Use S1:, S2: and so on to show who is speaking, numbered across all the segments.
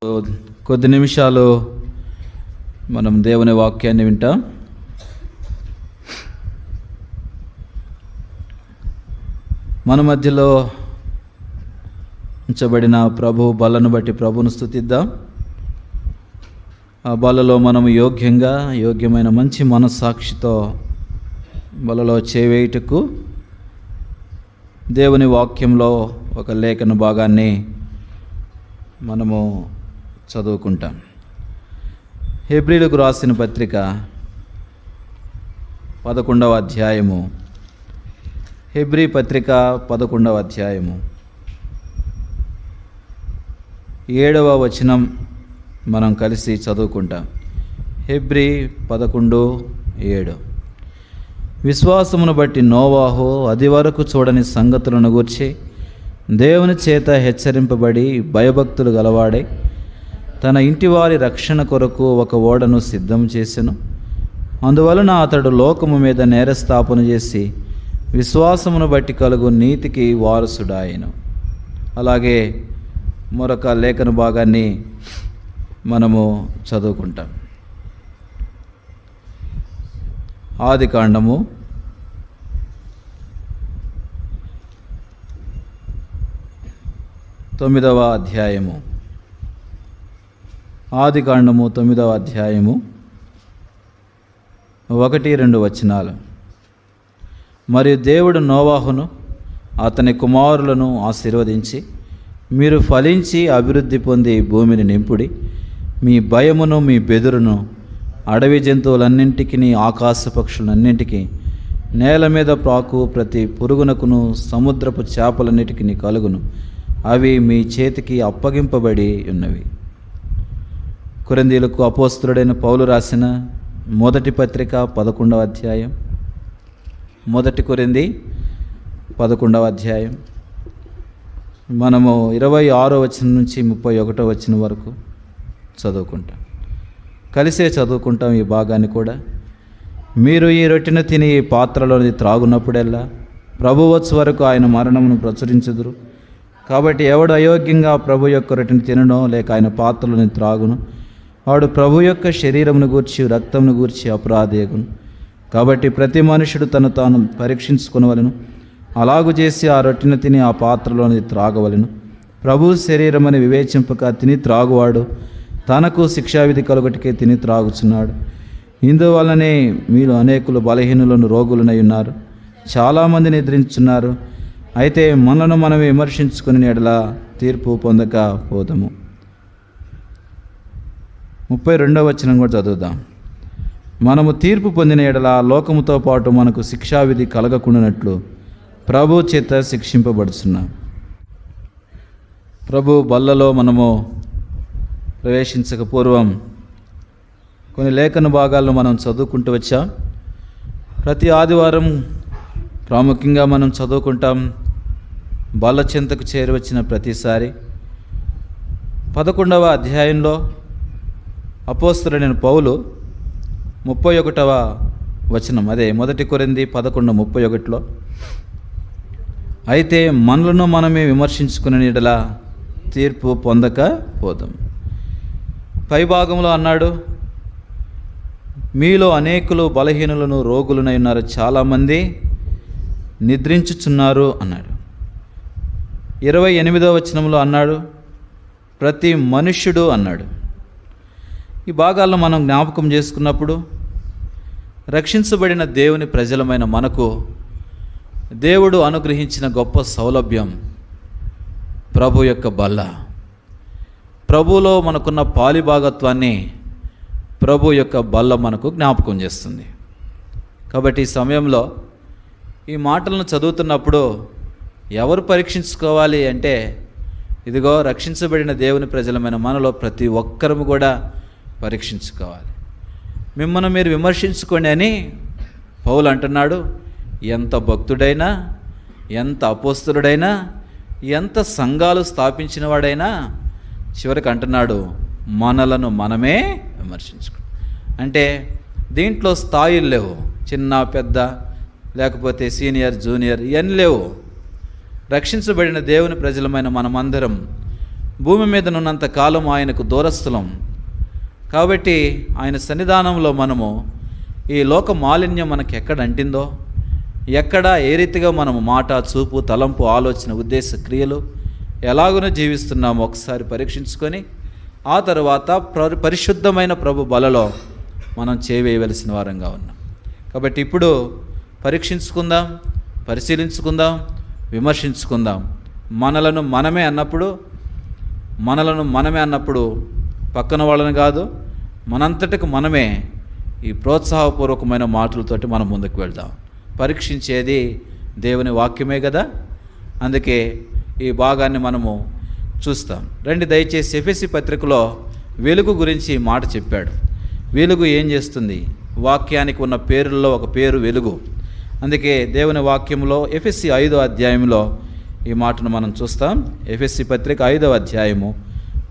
S1: కొద్ది నిమిషాలు మనం దేవుని వాక్యాన్ని వింటాం. మన మధ్యలో ఉంచబడిన ప్రభు బలను బట్టి ప్రభువును స్తుతిద్దాం. ఆ బలలో మనం యోగ్యమైన మంచి మనస్సాక్షితో బలలో చేవేయుటకు దేవుని వాక్యంలో ఒక లేఖన భాగాన్ని మనము చదువుకుంటాం. హెబ్రీలకు రాసిన పత్రిక 11వ అధ్యాయము. హెబ్రీ పత్రిక 11వ అధ్యాయము 7వ వచనం మనం కలిసి చదువుకుంటాం. హెబ్రీ 11:7. విశ్వాసమును బట్టి నోవాహు అది వరకు చూడని సంగతులను గూర్చి దేవుని చేత హెచ్చరింపబడి భయభక్తులు గలవాడై తన ఇంటివారి రక్షణ కొరకు ఒక ఓడను సిద్ధం చేసెను. అందువలన అతడు లోకము మీద నేరస్థాపన చేసి విశ్వాసమును బట్టి కలుగు నీతికి వారసుడాయెను. అలాగే మరొక లేఖన భాగాన్ని మనము చదువుకుంటాం. ఆదికాండము 9వ అధ్యాయము. ఆదికాండము 9వ అధ్యాయము 1-2 వచనాలు. మరియు దేవుడు నోవాహును అతని కుమారులను ఆశీర్వదించి, మీరు ఫలించి అభివృద్ధి పొంది భూమిని నింపుడి, మీ భయమును మీ బెదురును అడవి జంతువులన్నింటికి ఆకాశ పక్షులన్నింటికి నేల మీద ప్రాకు ప్రతి పురుగునకును సముద్రపు చేపలన్నిటికీ కలుగును, అవి మీ చేతికి అప్పగింపబడి ఉన్నవి. కొరింథీయులకు అపోస్తలుడైన పౌలు రాసిన మొదటి పత్రిక 11వ అధ్యాయం. 1 కొరింథీ 11వ అధ్యాయం మనము 26వ వచనం నుంచి 31వ వచనం వరకు చదువుకుంటాం. కలిసే చదువుకుంటాం ఈ భాగాన్ని కూడా. మీరు ఈ రొట్టెను తిని ఈ పాత్రలోని త్రాగునప్పుడెల్లా ప్రభువు వచ్చే వరకు ఆయన మరణమును ప్రచురించుదురు. కాబట్టి ఎవడు అయోగ్యంగా ప్రభు యొక్క రొట్టెను తిననో లేక ఆయన పాత్రలోని త్రాగును, వాడు ప్రభు యొక్క శరీరమును గూర్చి రక్తమును గూర్చి అపరాధేగును. కాబట్టి ప్రతి మనుషుడు తను తాను పరీక్షించుకొనవలెను. అలాగు చేసి ఆ రొట్టెను తిని ఆ పాత్రలోని త్రాగవలెను. ప్రభు శరీరమని వివేచింపక తిని త్రాగువాడు తనకు శిక్షావిధి కలుగటికే తిని త్రాగుచున్నాడు. ఇందువలనే మీరు అనేకులు బలహీనులను రోగులనై ఉన్నారు, చాలామంది నిద్రించున్నారు. అయితే మనలను మనం విమర్శించుకుని ఎడల తీర్పు పొందక పోదాము. 32వ వచనం కూడా చదువుదాం. మనము తీర్పు పొందిన ఎడల లోకముతో పాటు మనకు శిక్షావిధి కలగకుండానట్లు ప్రభు చేత శిక్షింపబడుతున్నాం. ప్రభు బల్లలో మనము ప్రవేశించక పూర్వం కొన్ని లేఖన భాగాలను మనం చదువుకుంటూ వచ్చాం. ప్రతి ఆదివారం ప్రాముఖ్యంగా మనం చదువుకుంటాం. బల్ల చెంతకు చేరువచ్చిన ప్రతిసారి 11వ అధ్యాయంలో అపోస్తలుడైన పౌలు 31వ వచనం, అదే 1 కొరింథీ 11:31లో, అయితే మనలను మనమే విమర్శించుకునే యెడల తీర్పు పొందక పోదాం. పై భాగంలో అన్నాడు, మీలో అనేకులు బలహీనులను రోగులనై ఉన్నారు, చాలామంది నిద్రించుచున్నారు అన్నాడు. 28వ వచనంలో అన్నాడు, ప్రతి మనుష్యుడు అన్నాడు. ఈ భాగాల్లో మనం జ్ఞాపకం చేసుకున్నప్పుడు రక్షించబడిన దేవుని ప్రజలమైన మనకు దేవుడు అనుగ్రహించిన గొప్ప సౌలభ్యం ప్రభు యొక్క బల్ల. ప్రభువులో మనకున్న పాలిభాగత్వాన్ని ప్రభు యొక్క బల్ల మనకు జ్ఞాపకం చేస్తుంది. కాబట్టి ఈ సమయంలో ఈ మాటలను చదువుతున్నప్పుడు ఎవరు పరీక్షించుకోవాలి అంటే, ఇదిగో రక్షించబడిన దేవుని ప్రజలమైన మనలో ప్రతి ఒక్కరము కూడా పరీక్షించుకోవాలి. మిమ్మల్ని మీరు విమర్శించుకోండి అని పౌలు అంటున్నాడు. ఎంత భక్తుడైనా, ఎంత అపోస్తలుడైనా, ఎంత సంఘాలు స్థాపించిన వాడైనా చివరికి అంటున్నాడు, మనలను మనమే విమర్శించుకో. అంటే దీంట్లో స్థాయిలు లేవు, చిన్న పెద్ద లేకపోతే సీనియర్ జూనియర్ ఇవన్నీ లేవు. రక్షించబడిన దేవుని ప్రజలమైన మనమందరం భూమి మీద ఉన్నంత కాలం ఆయనకు దూరస్థులం. కాబట్టి ఆయన సన్నిధానంలో మనము ఈ లోక మాలిన్యం మనకు ఎక్కడ అంటిందో, ఎక్కడ ఏ రీతిగా మనము మాట, చూపు, తలంపు, ఆలోచన, ఉద్దేశ, క్రియలు ఎలాగునో జీవిస్తున్నామో ఒకసారి పరీక్షించుకొని ఆ తర్వాత పరిశుద్ధమైన ప్రభు బలలో మనం చేయవలసిన వారంగా ఉన్నాం. కాబట్టి ఇప్పుడు పరీక్షించుకుందాం, పరిశీలించుకుందాం, విమర్శించుకుందాం. మనలను మనమే అన్నప్పుడు పక్కన వాళ్ళని కాదు, మనంతటికి మనమే ఈ ప్రోత్సాహపూర్వకమైన మాటలతోటి మనం ముందుకు వెళ్దాం. పరీక్షించేది దేవుని వాక్యమే కదా. అందుకే ఈ భాగాన్ని మనము చూస్తాం. రండి దయచేసి ఎఫెసీ పత్రికలో వెలుగు గురించి మాట చెప్పాడు. వెలుగు ఏం చేస్తుంది? వాక్యానికి ఉన్న పేరుల్లో ఒక పేరు వెలుగు. అందుకే దేవుని వాక్యంలో ఎఫెసీ 5వ అధ్యాయంలో ఈ మాటను మనం చూస్తాం. ఎఫెసీ పత్రిక 5వ అధ్యాయము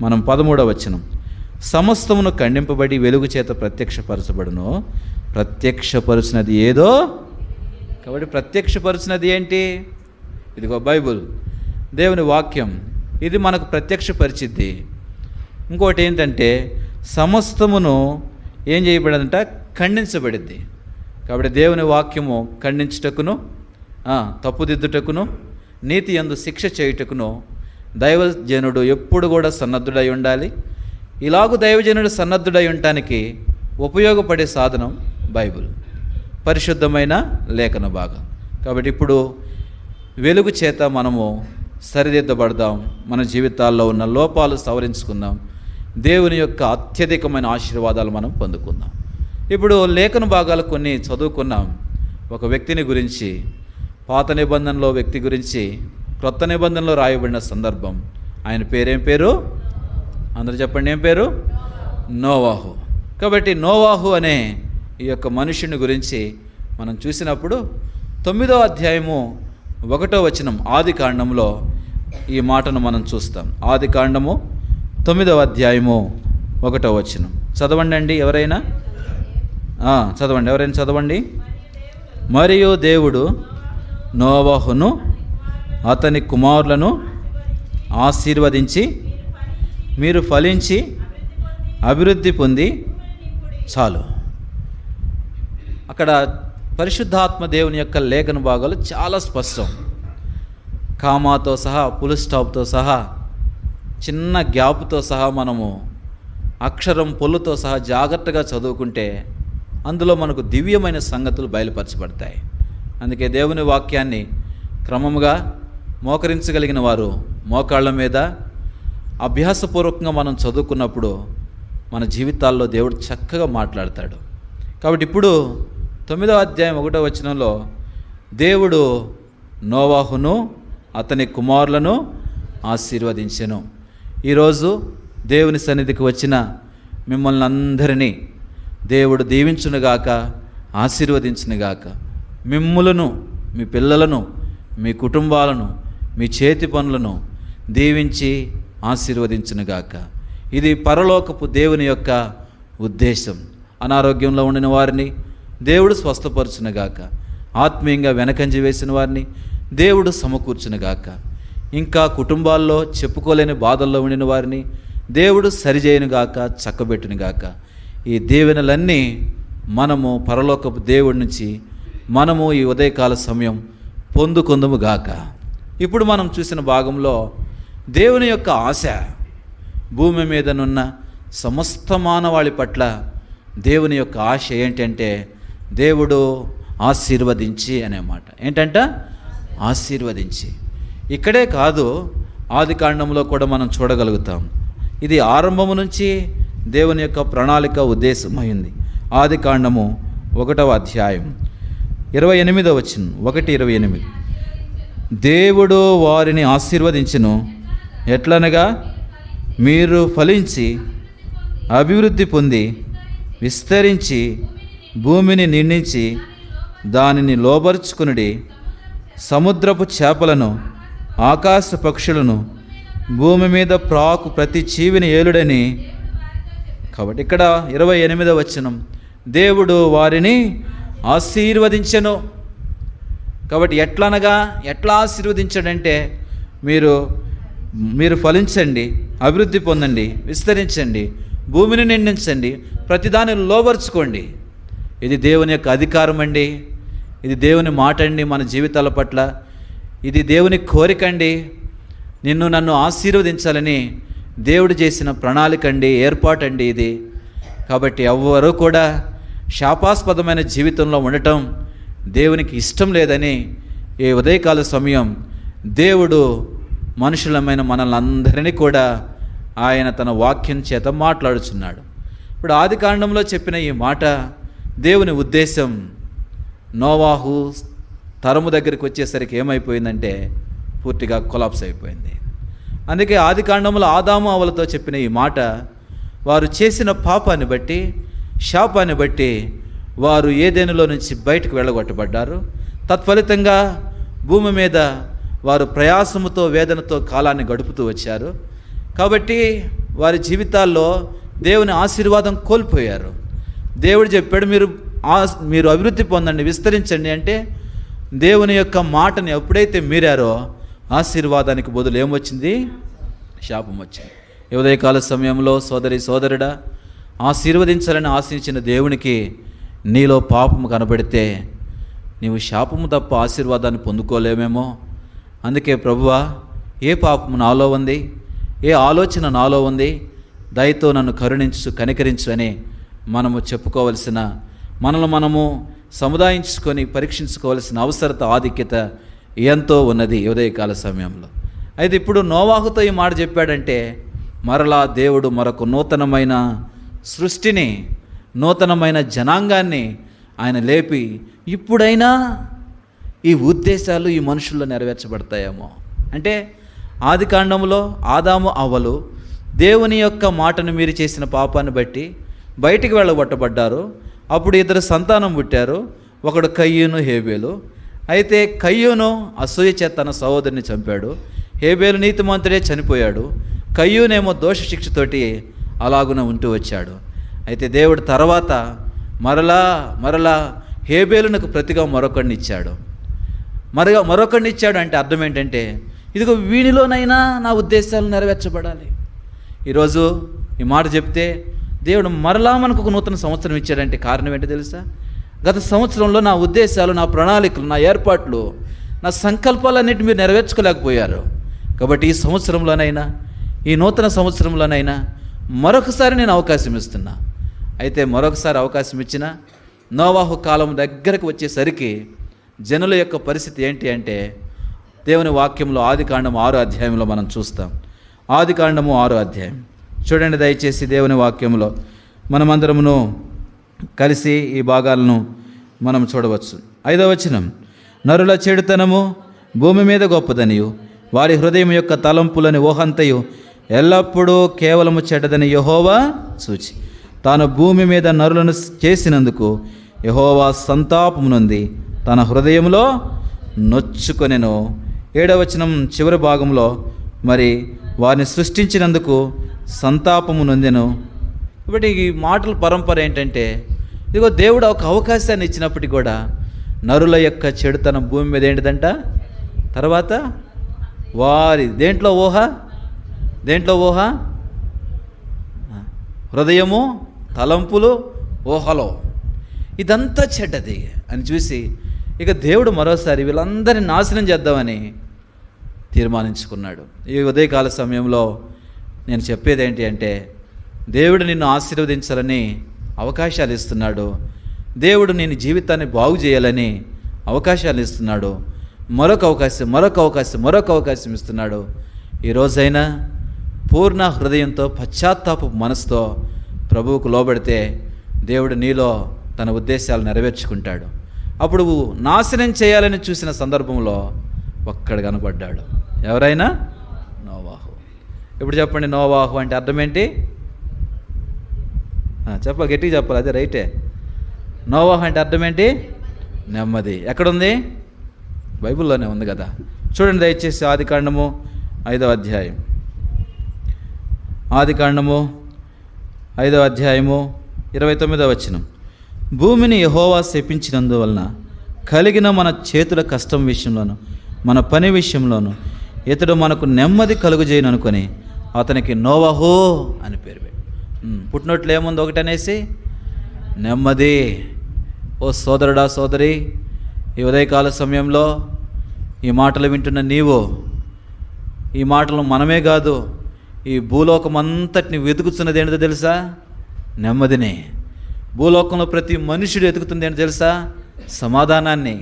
S1: మనం 13వ వచనం. సమస్తమును ఖండింపబడి వెలుగు చేత ప్రత్యక్షపరచబడును. ప్రత్యక్షపరుచినది ఏదో. కాబట్టి ప్రత్యక్షపరుచినది ఏంటి? ఇదిగో బైబుల్, దేవుని వాక్యం. ఇది మనకు ప్రత్యక్షపరిచిద్ది. ఇంకోటి ఏంటంటే సమస్తమును ఏం చేయబడిందంట? ఖండించబడిద్ది. కాబట్టి దేవుని వాక్యము ఖండించుటకును, తప్పుదిద్దుటకును, నీతి యందు శిక్ష చేయుటకును దైవజనుడు ఎప్పుడు కూడా సన్నద్ధుడై ఉండాలి. ఇలాగూ దైవజనుడు సన్నద్ధుడై ఉండటానికి ఉపయోగపడే సాధనం బైబిల్, పరిశుద్ధమైన లేఖన భాగం. కాబట్టి ఇప్పుడు వెలుగు చేత మనము సరిదిద్దబడదాం. మన జీవితాల్లో ఉన్న లోపాలు సవరించుకుందాం. దేవుని యొక్క అత్యధికమైన ఆశీర్వాదాలు మనం పొందుకుందాం. ఇప్పుడు లేఖన భాగాలు కొన్ని చదువుకున్నాం. ఒక వ్యక్తిని గురించి, పాత నిబంధనలో వ్యక్తి గురించి క్రొత్త నిబంధనలో రాయబడిన సందర్భం. ఆయన పేరేం పేరు? అందరూ చెప్పండి, ఏం పేరు? నోవాహు. కాబట్టి నోవాహు అనే ఈ యొక్క మనుషుని గురించి మనం చూసినప్పుడు 9వ అధ్యాయము 1వ వచనం ఆది కాండంలో ఈ మాటను మనం చూస్తాం. ఆది కాండము 9వ అధ్యాయము 1వ వచనం చదవండి అండి. ఎవరైనా చదవండి. మరియు దేవుడు నోవాహును అతని కుమారులను ఆశీర్వదించి, మీరు ఫలించి అభివృద్ధి పొంది చాలు. అక్కడ పరిశుద్ధాత్మ దేవుని యొక్క లేఖన భాగాలు చాలా స్పష్టం. కామాతో సహా, ఫుల్ స్టాప్తో సహా, చిన్న గ్యాప్తో సహా మనము అక్షరం పొల్లుతో సహా జాగ్రత్తగా చదువుకుంటే అందులో మనకు దివ్యమైన సంగతులు బయలుపరచబడతాయి. అందుకే దేవుని వాక్యాన్ని క్రమముగా మోకరించగలిగిన వారు మోకాళ్ళ మీద అభ్యాసపూర్వకంగా మనం చదువుకున్నప్పుడు మన జీవితాల్లో దేవుడు చక్కగా మాట్లాడతాడు. కాబట్టి ఇప్పుడు 9వ అధ్యాయం 1వ వచనంలో దేవుడు నోవాహును అతని కుమారులను ఆశీర్వదించెను. ఈరోజు దేవుని సన్నిధికి వచ్చిన మిమ్మల్ని అందరినీ దేవుడు దీవించునుగాక, ఆశీర్వదించునుగాక. మిమ్ములను, మీ పిల్లలను, మీ కుటుంబాలను, మీ చేతి పనులను దీవించి ఆశీర్వదించునుగాక. ఇది పరలోకపు దేవుని యొక్క ఉద్దేశం. అనారోగ్యంలో ఉండిన వారిని దేవుడు స్వస్థపరచునుగాక. ఆత్మీయంగా వెనకంజి వేసిన వారిని దేవుడు సమకూర్చునుగాక. ఇంకా కుటుంబాల్లో చెప్పుకోలేని బాధల్లో ఉండిన వారిని దేవుడు సరిచేయునుగాక, చక్కబెట్టునుగాక. ఈ దీవెనలన్నీ మనము పరలోకపు దేవుడి నుంచి మనము ఈ ఉదయకాల సమయం పొందుకొందుముగాక. ఇప్పుడు మనం చూసిన భాగంలో దేవుని యొక్క ఆశ, భూమి మీదనున్న సమస్త మానవాళి పట్ల దేవుని యొక్క ఆశ ఏంటంటే దేవుడు ఆశీర్వదించి అనే మాట. ఏంటంట? ఆశీర్వదించి. ఇక్కడే కాదు, ఆది కాండంలో కూడా మనం చూడగలుగుతాం. ఇది ఆరంభము నుంచి దేవుని యొక్క ప్రణాళిక, ఉద్దేశం అయింది. ఆది కాండము 1వ అధ్యాయం 28వ వచనం, 1:28. దేవుడు వారిని ఆశీర్వదించును, ఎట్లనగా మీరు ఫలించి అభివృద్ధి పొంది విస్తరించి భూమిని నిండించి దానిని లోబరుచుకునుడి, సముద్రపు చేపలను, ఆకాశ పక్షులను, భూమి మీద ప్రాకు ప్రతి జీవిని ఏలుడని. కాబట్టి ఇక్కడ 28వ వచనం, దేవుడు వారిని ఆశీర్వదించెను. కాబట్టి ఎట్లా ఆశీర్వదించాడంటే, మీరు మీరు ఫలించండి, అభివృద్ధి పొందండి, విస్తరించండి, భూమిని నిండించండి, ప్రతిదాన్ని లోబర్చుకోండి. ఇది దేవుని యొక్క అధికారం అండి. ఇది దేవుని మాట అండి మన జీవితాల పట్ల. ఇది దేవుని కోరిక అండి. నిన్ను నన్ను ఆశీర్వదించాలని దేవుడు చేసిన ప్రణాళిక అండి, ఏర్పాటండి ఇది. కాబట్టి ఎవ్వరూ కూడా శాపాస్పదమైన జీవితంలో ఉండటం దేవునికి ఇష్టం లేదని ఈ ఉదయకాల సమయం దేవుడు మనుషులమైన మనల్ని అందరినీ కూడా ఆయన తన వాక్యం చేత మాట్లాడుచున్నాడు. ఇప్పుడు ఆది కాండంలో చెప్పిన ఈ మాట దేవుని ఉద్దేశం నోవాహు తరము దగ్గరికి వచ్చేసరికి ఏమైపోయిందంటే పూర్తిగా కొలాప్స్ అయిపోయింది. అందుకే ఆది కాండంలో ఆదాము అవ్వలతో చెప్పిన ఈ మాట వారు చేసిన పాపాన్ని బట్టి, శాపాన్ని బట్టి వారు ఏదెనులో నుంచి బయటకు వెళ్ళగొట్టబడ్డారు. తత్ఫలితంగా భూమి మీద వారు ప్రయాసముతో, వేదనతో కాలాన్ని గడుపుతూ వచ్చారు. కాబట్టి వారి జీవితాల్లో దేవుని ఆశీర్వాదం కోల్పోయారు. దేవుడు చెప్పాడు, మీరు అభివృద్ధి పొందండి, విస్తరించండి అంటే దేవుని యొక్క మాటని ఎప్పుడైతే మీరారో ఆశీర్వాదానికి బదులు ఏమొచ్చింది? శాపం వచ్చింది. ఈ ఉదయకాల సమయంలో సోదరుడా, ఆశీర్వదించాలని ఆశించిన దేవునికి నీలో పాపము కనబడితే నీవు శాపము తప్ప ఆశీర్వాదాన్ని పొందుకోలేమేమో. అందుకే ప్రభువా, ఏ పాపము నాలో ఉంది, ఏ ఆలోచన నాలో ఉంది, దయతో నన్ను కనికరించు అని మనము చెప్పుకోవలసిన, మనల్ని మనము సముదాయించుకొని పరీక్షించుకోవాల్సిన అవసరత, ఆధిక్యత ఎంతో ఉన్నది ఈ ఉదయకాల సమయంలో. అయితే ఇప్పుడు నోవాహుతో ఈ మాట చెప్పాడంటే మరలా దేవుడు మరొక నూతనమైన సృష్టిని, నూతనమైన జనాంగాన్ని ఆయన లేపి ఇప్పుడైనా ఈ ఉద్దేశాలు ఈ మనుషుల్లో నెరవేర్చబడతాయేమో. అంటే ఆది కాండంలో ఆదాము అవ్వలు దేవుని యొక్క మాటను మీరు చేసిన పాపాన్ని బట్టి బయటికి వెళ్ళగొట్టబడ్డారు. అప్పుడు ఇద్దరు సంతానం పుట్టారు, ఒకడు కయ్యూను, హేబేలు. అయితే కయ్యూను అసూయ చేత తన సహోదరుని చంపాడు, హేబేలు నీతిమంతుడే చనిపోయాడు, కయ్యూనేమో దోష శిక్షతోటి అలాగున ఉంటూ వచ్చాడు. అయితే దేవుడు తర్వాత మరలా హేబేలునకు ప్రతిగా మరొకడిని ఇచ్చాడు. మరొకడిని ఇచ్చాడు అంటే అర్థం ఏంటంటే ఇదిగో వీనిలోనైనా నా ఉద్దేశాలు నెరవేర్చబడాలి. ఈరోజు ఈ మాట చెప్తే దేవుడు మరలా మనకు ఒక నూతన సంవత్సరం ఇచ్చాడంటే కారణం ఏంటో తెలుసా? గత సంవత్సరంలో నా ఉద్దేశాలు, నా ప్రణాళికలు, నా ఏర్పాట్లు, నా సంకల్పాలన్నిటి మీరు నెరవేర్చుకోలేకపోయారు. కాబట్టి ఈ సంవత్సరంలోనైనా, ఈ నూతన సంవత్సరంలోనైనా మరొకసారి నేను అవకాశం ఇస్తున్నా. అయితే మరొకసారి అవకాశం ఇచ్చిన నోవాహు కాలం దగ్గరకు వచ్చేసరికి జనుల యొక్క పరిస్థితి ఏంటి అంటే దేవుని వాక్యంలో ఆదికాండము 6వ అధ్యాయంలో మనం చూస్తాం. ఆదికాండము 6వ అధ్యాయం చూడండి దయచేసి. దేవుని వాక్యంలో మనమందరమును కలిసి ఈ భాగాలను మనం చూడవచ్చు. 5వ వచనం, నరుల చెడుతనము భూమి మీద గొప్పదనియు వారి హృదయం యొక్క తలంపులని ఊహంతయు ఎల్లప్పుడూ కేవలము చెడ్డదని యెహోవా చూచి తాను భూమి మీద నరులను చేసినందుకు యెహోవా సంతాపము నొంది తన హృదయంలో నొచ్చుకొనెను. 7వ వచనం చివరి భాగంలో మరి వారిని సృష్టించినందుకు సంతాపము నొందెను. కాబట్టి ఈ మాటల పరంపర ఏంటంటే ఇదిగో దేవుడు ఒక అవకాశాన్ని ఇచ్చినప్పటికీ కూడా నరుల యొక్క చెడుతనం భూమి మీద ఏంటిదంట, తర్వాత వారి దేంట్లో ఊహ హృదయము, తలంపులు, ఊహలో ఇదంతా చెడ్డది అని చూసి ఇక దేవుడు మరోసారి వీళ్ళందరినీ నాశనం చేద్దామని తీర్మానించుకున్నాడు. ఈ ఉదయకాల సమయంలో నేను చెప్పేది ఏంటి అంటే దేవుడు నిన్ను ఆశీర్వదించాలని అవకాశాలు ఇస్తున్నాడు. దేవుడు నేను జీవితాన్ని బాగు చేయాలని అవకాశాలు ఇస్తున్నాడు. మరొక అవకాశం ఇస్తున్నాడు. ఈరోజైనా పూర్ణ హృదయంతో, పశ్చాత్తాప మనసుతో ప్రభువుకు లోబడితే దేవుడు నీలో తన ఉద్దేశాలు నెరవేర్చుకుంటాడు. అప్పుడు నాశనం చేయాలని చూసిన సందర్భంలో ఒక్కడు కనబడ్డాడు. ఎవరైనా? నోవాహు. ఇప్పుడు చెప్పండి, నోవాహు అంటే అర్థం ఏంటి? చెప్పాలి, గట్టిగా చెప్పాలి. అదే రైటే. నోవాహు అంటే అర్థం ఏంటి? నెమ్మది. ఎక్కడుంది? బైబిల్లోనే ఉంది కదా. చూడండి దయచేసి ఆదికాండము 5వ అధ్యాయం. ఆదికాండము 5వ అధ్యాయము 29వ వచనం. భూమిని యెహోవా శపించినందువలన కలిగిన మన చేతుల కష్టం విషయంలోను, మన పని విషయంలోను ఇతడు మనకు నెమ్మది కలుగుజేయను అనుకొని అతనికి నోవహు అని పేరు పెట్టి. పుట్టినట్లు ఏముంది ఒకటనేసి నెమ్మది. ఓ సోదరుడా సోదరి, ఈ ఉదయకాల సమయంలో ఈ మాటలు వింటున్న నీవు, ఈ మాటలు మనమే కాదు, ఈ భూలోకం అంతటిని వెతుకుతున్నది ఏంటో తెలుసా? నెమ్మదిని. భూలోకంలో ప్రతి మనుషుడు వెతుకుతుంది ఏంటో తెలుసా? సమాధానాన్ని,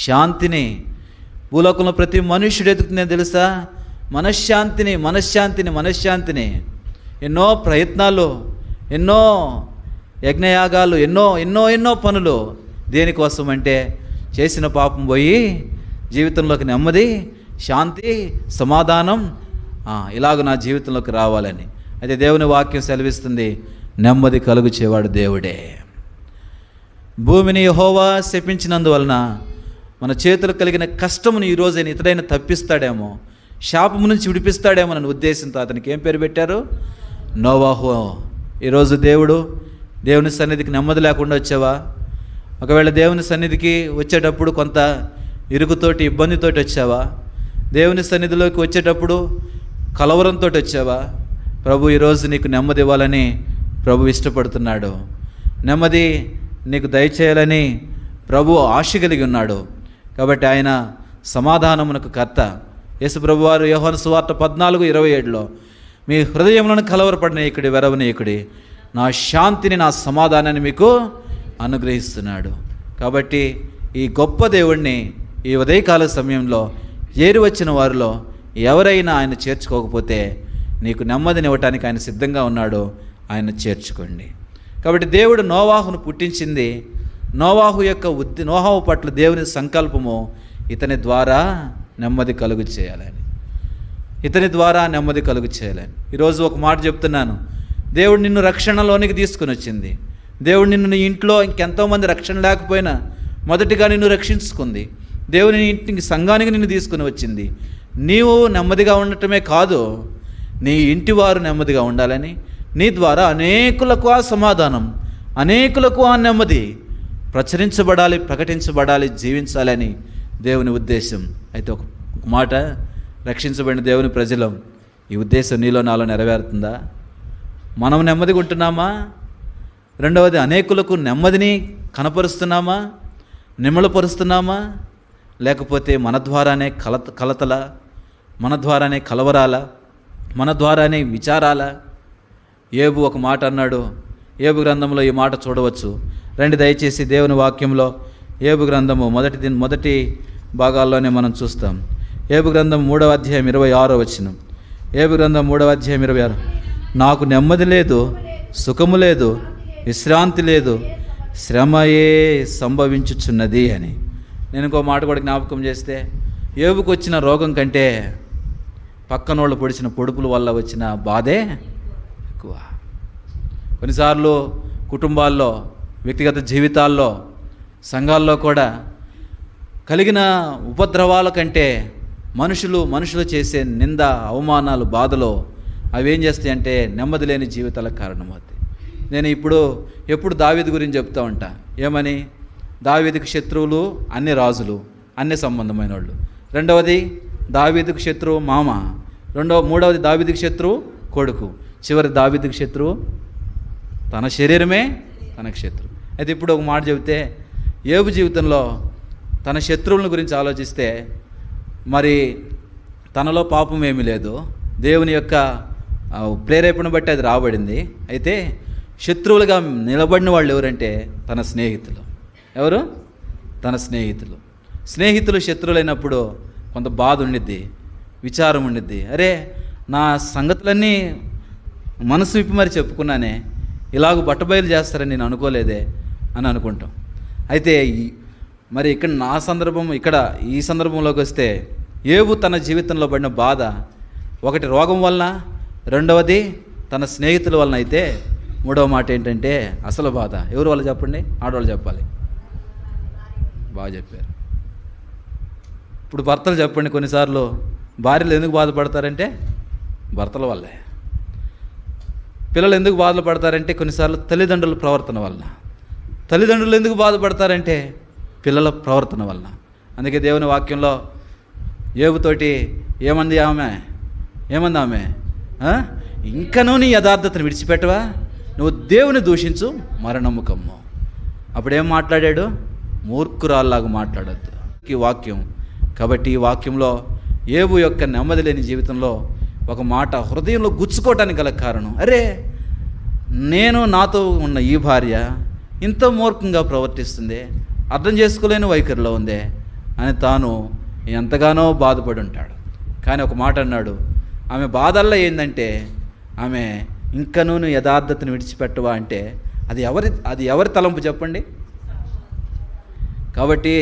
S1: శాంతిని. భూలోకంలో ప్రతి మనుష్యుడు ఎదుగుతుంది తెలుసా? మనశ్శాంతిని, మనశ్శాంతిని, మనశ్శాంతిని. ఎన్నో ప్రయత్నాలు, ఎన్నో యజ్ఞయాగాలు, ఎన్నో ఎన్నో ఎన్నో పనులు. దేనికోసం అంటే చేసిన పాపం పోయి జీవితంలోకి నెమ్మది, శాంతి, సమాధానం ఇలాగ నా జీవితంలోకి రావాలని. అయితే దేవుని వాక్యం సెలవిస్తుంది, నెమ్మది కలుగుచేవాడు దేవుడే. భూమిని యెహోవా శపించినందువలన మన చేతులు కలిగిన కష్టమును ఈరోజు ఇతడైనా తప్పిస్తాడేమో, శాపము నుంచి విడిపిస్తాడేమో అనే ఉద్దేశంతో అతనికి ఏం పేరు పెట్టారు? నోవహు. ఈరోజు దేవుని సన్నిధికి నెమ్మది లేకుండా వచ్చావా? ఒకవేళ దేవుని సన్నిధికి వచ్చేటప్పుడు కొంత ఇరుగుతోటి, ఇబ్బందితోటి వచ్చావా? దేవుని సన్నిధిలోకి వచ్చేటప్పుడు కలవరంతో వచ్చావా? ప్రభు ఈరోజు నీకు నెమ్మది ఇవ్వాలని ప్రభు ఇష్టపడుతున్నాడు. నెమ్మది నీకు దయచేయాలని ప్రభు ఆశ కలిగి ఉన్నాడు. కాబట్టి ఆయన సమాధానమునకు కర్త. యేసు ప్రభువారు యోహాను సువార్త 14:27లో మీ హృదయములను కలవరపడిన ఇక్కడి వెరవనీయకుడి, నా శాంతిని, నా సమాధానాన్ని మీకు అనుగ్రహిస్తున్నాడు. కాబట్టి ఈ గొప్ప దేవుణ్ణి ఈ ఉదయకాల సమయంలో ఏరి వచ్చిన వారిలో ఎవరైనా ఆయన చేర్చుకోకపోతే నీకు నెమ్మదినివ్వటానికి ఆయన సిద్ధంగా ఉన్నాడు. ఆయన చేర్చుకోండి. కాబట్టి దేవుడు నోవాహును పుట్టించింది, నోవాహు పట్ల దేవుని సంకల్పము ఇతని ద్వారా నెమ్మది కలుగు చేయాలని, ఇతని ద్వారా నెమ్మది కలుగు చేయాలని. ఈరోజు ఒక మాట చెప్తున్నాను, దేవుడు నిన్ను రక్షణలోనికి తీసుకుని వచ్చింది. దేవుడు నిన్ను నీ ఇంట్లో ఇంకెంతోమంది రక్షణ లేకపోయినా మొదటిగా నిన్ను రక్షించుకుంది. దేవుని ఇంటికి, సంఘానికి నిన్ను తీసుకుని వచ్చింది. నీవు నెమ్మదిగా ఉండటమే కాదు, నీ ఇంటి వారు నెమ్మదిగా ఉండాలని, నీ ద్వారా అనేకులకు ఆ సమాధానం, అనేకులకు ఆ నెమ్మది ప్రచురించబడాలి, ప్రకటించబడాలి, జీవించాలని దేవుని ఉద్దేశం. అయితే ఒక మాట, రక్షించబడిన దేవుని ప్రజలం, ఈ ఉద్దేశం నీలో నాలో నెరవేరుతుందా? మనం నెమ్మదిగా ఉంటున్నామా? రెండవది, అనేకులకు నెమ్మదిని కనపరుస్తున్నామా, నిమ్మలపరుస్తున్నామా? లేకపోతే మన ద్వారానే కలతల, మన ద్వారానే కలవరాల, మన ద్వారానే విచారాల? యోబు ఒక మాట అన్నాడు. యోబు గ్రంథంలో ఈ మాట చూడవచ్చు. రండి దయచేసి దేవుని వాక్యంలో యోబు గ్రంథము మొదటి భాగాల్లోనే మనం చూస్తాం. యోబు గ్రంథం 3వ అధ్యాయం 26వ వచనం. యోబు గ్రంథం 3వ అధ్యాయం 26. నాకు నెమ్మది లేదు, సుఖము లేదు, విశ్రాంతి లేదు, శ్రమయే సంభవించుచున్నది అని. నేను ఇంకో మాట కూడా జ్ఞాపకం చేస్తే, యోబుకు వచ్చిన రోగం కంటే పక్కనోళ్ళు పొడిచిన పొడుపుల వల్ల వచ్చిన బాధే ఎక్కువ. కొన్నిసార్లు కుటుంబాల్లో, వ్యక్తిగత జీవితాల్లో, సంఘాల్లో కూడా కలిగిన ఉపద్రవాల కంటే మనుషులు చేసే నింద, అవమానాలు, బాధలు అవేం చేస్తాయంటే నెమ్మది లేని జీవితాలకు కారణమవుతాయి. నేను ఎప్పుడు దావీదు గురించి చెప్తూ ఉంటా. ఏమని? దావీదుకు శత్రువులు అన్ని రాజులు, అన్ని సంబంధమైన వాళ్ళు. రెండవది, దావీదుకు శత్రువు మామ. మూడవది, దావీదుకు శత్రువు కొడుకు. చివరి, దావీదుకు శత్రువు తన శరీరమే తనకు శత్రువు. అయితే ఇప్పుడు ఒక మాట చెబితే, యోబు జీవితంలో తన శత్రువుల గురించి ఆలోచిస్తే, మరి తనలో పాపం ఏమీ లేదు, దేవుని యొక్క ప్రేరేపణ బట్టి అది రాబడింది. అయితే శత్రువులుగా నిలబడిన వాళ్ళు ఎవరంటే తన స్నేహితులు. ఎవరు? తన స్నేహితులు. స్నేహితులు శత్రువులైనప్పుడు కొంత బాధ ఉండిద్ది, విచారం ఉండిద్ది. అరే, నా సంగతులన్నీ మనసు విప్పి మరి చెప్పుకున్నానే, ఇలాగ బట్టబయలు చేస్తారని నేను అనుకోలేదే అని అనుకుంటాం. అయితే మరి ఇక్కడ ఈ సందర్భంలోకి వస్తే, యోబు తన జీవితంలో పడిన బాధ ఒకటి రోగం వలన, రెండవది తన స్నేహితుల వలన. అయితే మూడవ మాట ఏంటంటే అసలు బాధ ఎవరి వల్ల చెప్పండి? ఆడవాళ్ళు చెప్పాలి. బాగా చెప్పారు. ఇప్పుడు భర్తలు చెప్పండి, కొన్నిసార్లు భార్యలు ఎందుకు బాధపడతారంటే భర్తల వల్లే. పిల్లలు ఎందుకు బాధలు పడతారంటే కొన్నిసార్లు తల్లిదండ్రుల ప్రవర్తన వలన. తల్లిదండ్రులు ఎందుకు బాధపడతారంటే పిల్లల ప్రవర్తన వలన. అందుకే దేవుని వాక్యంలో యోబుతోటి ఏమంది ఆమె ఇంకనూ నీ యథార్థతను విడిచిపెట్టవా, నువ్వు దేవుని దూషించు, మరణము కమ్ము. అప్పుడేం మాట్లాడాడు? మూర్ఖురాల్లాగా మాట్లాడద్దు ఈ వాక్యం. కాబట్టి ఈ వాక్యంలో యోబు యొక్క నెమ్మది లేని జీవితంలో ఒక మాట హృదయంలో గుచ్చుకోవటానికి గల కారణం, అరే నేను నాతో ఉన్న ఈ భార్య ఇంత మూర్ఖంగా ప్రవర్తిస్తుంది, అర్థం చేసుకోలేని వైఖరిలో ఉందే అని తాను ఎంతగానో బాధపడి ఉంటాడు. కానీ ఒక మాట అన్నాడు, ఆమె బాధల్లో ఏంటంటే ఆమె ఇంకనూ నువ్వు యథార్థతను విడిచిపెట్టవా అంటే అది ఎవరి తలంపు చెప్పండి. కాబట్టి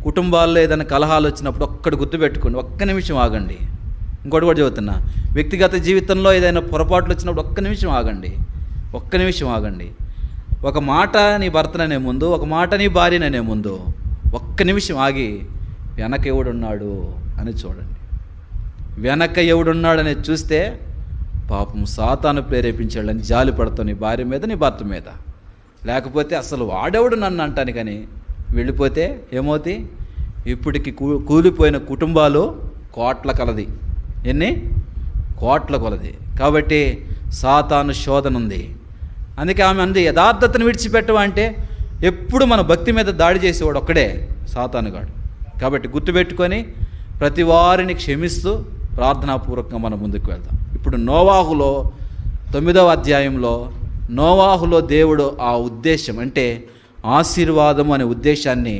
S1: కుటుంబాల్లో ఏదైనా కలహాలు వచ్చినప్పుడు ఒక్కటి గుర్తుపెట్టుకోండి, ఒక్క నిమిషం ఆగండి. ఇంకోటి కూడా చెబుతున్నా, వ్యక్తిగత జీవితంలో ఏదైనా పొరపాట్లు వచ్చినప్పుడు ఒక్క నిమిషం ఆగండి. ఒక మాట నీ భర్తననే ముందు, ఒక మాట నీ భార్యననే ముందు ఒక్క నిమిషం ఆగి వెనక ఎవడున్నాడు అని చూడండి. వెనక ఎవడున్నాడని చూస్తే పాపం సాతాను ప్రేరేపించాడని జాలి పడతావు నీ భార్య మీద, నీ భర్త మీద. లేకపోతే అసలు వాడెవడు నన్ను అంటాను కానీ వెళ్ళిపోతే ఏమవుతాయి? ఇప్పటికి కూలిపోయిన కుటుంబాలు కోట్ల కలది. ఎన్ని కోట్ల కొలది. కాబట్టి సాతాను శోధన ఉంది. అందుకే ఆమె అంది యథార్థతను విడిచిపెట్టవా అంటే ఎప్పుడు మన భక్తి మీద దాడి చేసేవాడు ఒక్కడే, సాతానుగాడు. కాబట్టి గుర్తుపెట్టుకొని ప్రతి వారిని క్షమిస్తూ ప్రార్థనాపూర్వకంగా మనం ముందుకు వెళ్దాం. ఇప్పుడు నోవాహులో 9వ అధ్యాయంలో నోవాహులో దేవుడు ఆ ఉద్దేశం అంటే ఆశీర్వాదం అనే ఉద్దేశాన్ని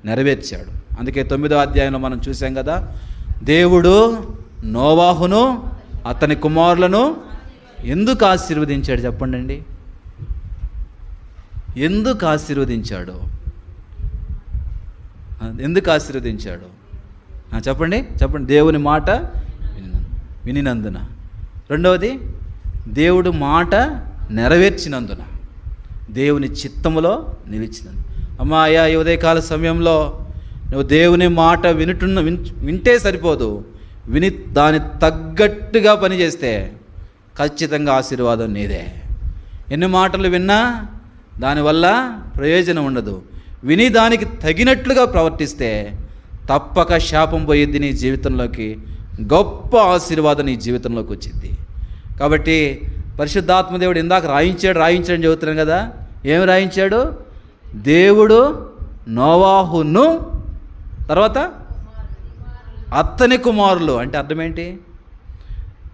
S1: నెరవేర్చాడు. అందుకే 9వ అధ్యాయంలో మనం చూసాం కదా, దేవుడు నోవాహును అతని కుమారులను ఎందుకు ఆశీర్వదించాడు చెప్పండి. ఎందుకు ఆశీర్వదించాడు? చెప్పండి. దేవుని మాట వినినందున. రెండవది దేవుడు మాట నెరవేర్చినందున, దేవుని చిత్తములో నిలిచినందు. అమ్మా అయ్యా, ఈ ఉదయకాల సమయంలో నువ్వు దేవుని మాట వింటే సరిపోదు, విని దాని తగ్గట్టుగా పనిచేస్తే ఖచ్చితంగా ఆశీర్వాదం నీదే. ఎన్ని మాటలు విన్నా దానివల్ల ప్రయోజనం ఉండదు. విని దానికి తగినట్లుగా ప్రవర్తిస్తే తప్పక శాపం పోయిద్ది నీ జీవితంలోకి, గొప్ప ఆశీర్వాదం నీ జీవితంలోకి వచ్చింది. కాబట్టి పరిశుద్ధాత్మదేవుడు ఇందాక రాయించాడని చెబుతున్నాం కదా, ఏమి రాయించాడు? దేవుడు నోవాహును తర్వాత అతని కుమారులు అంటే అర్థం ఏంటి?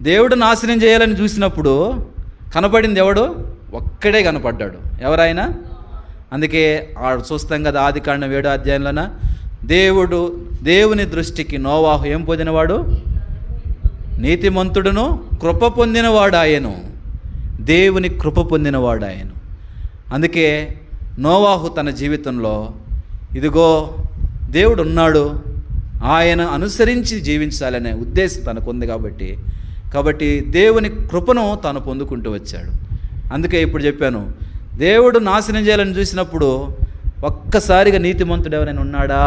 S1: దేవుడు నాశనం చేయాలని చూసినప్పుడు కనపడింది ఎవడు? ఒక్కడే కనపడ్డాడు. ఎవరైనా? అందుకే చూస్తాం కదా ఆదికాండం 7వ అధ్యాయంలోన దేవుని దృష్టికి నోవాహు ఏం పొందినవాడు? నీతిమంతుడును కృప పొందినవాడు ఆయను, దేవుని కృప పొందినవాడు ఆయను. అందుకే నోవాహు తన జీవితంలో ఇదిగో దేవుడు ఉన్నాడు, ఆయన అనుసరించి జీవించాలనే ఉద్దేశం తనకుంది కాబట్టి దేవుని కృపను తాను పొందుకుంటూ వచ్చాడు. అందుకే ఇప్పుడు చెప్పాను, దేవుడు నాశనం చేయాలని చూసినప్పుడు ఒక్కసారిగా నీతిమంతుడు ఎవరైనా ఉన్నాడా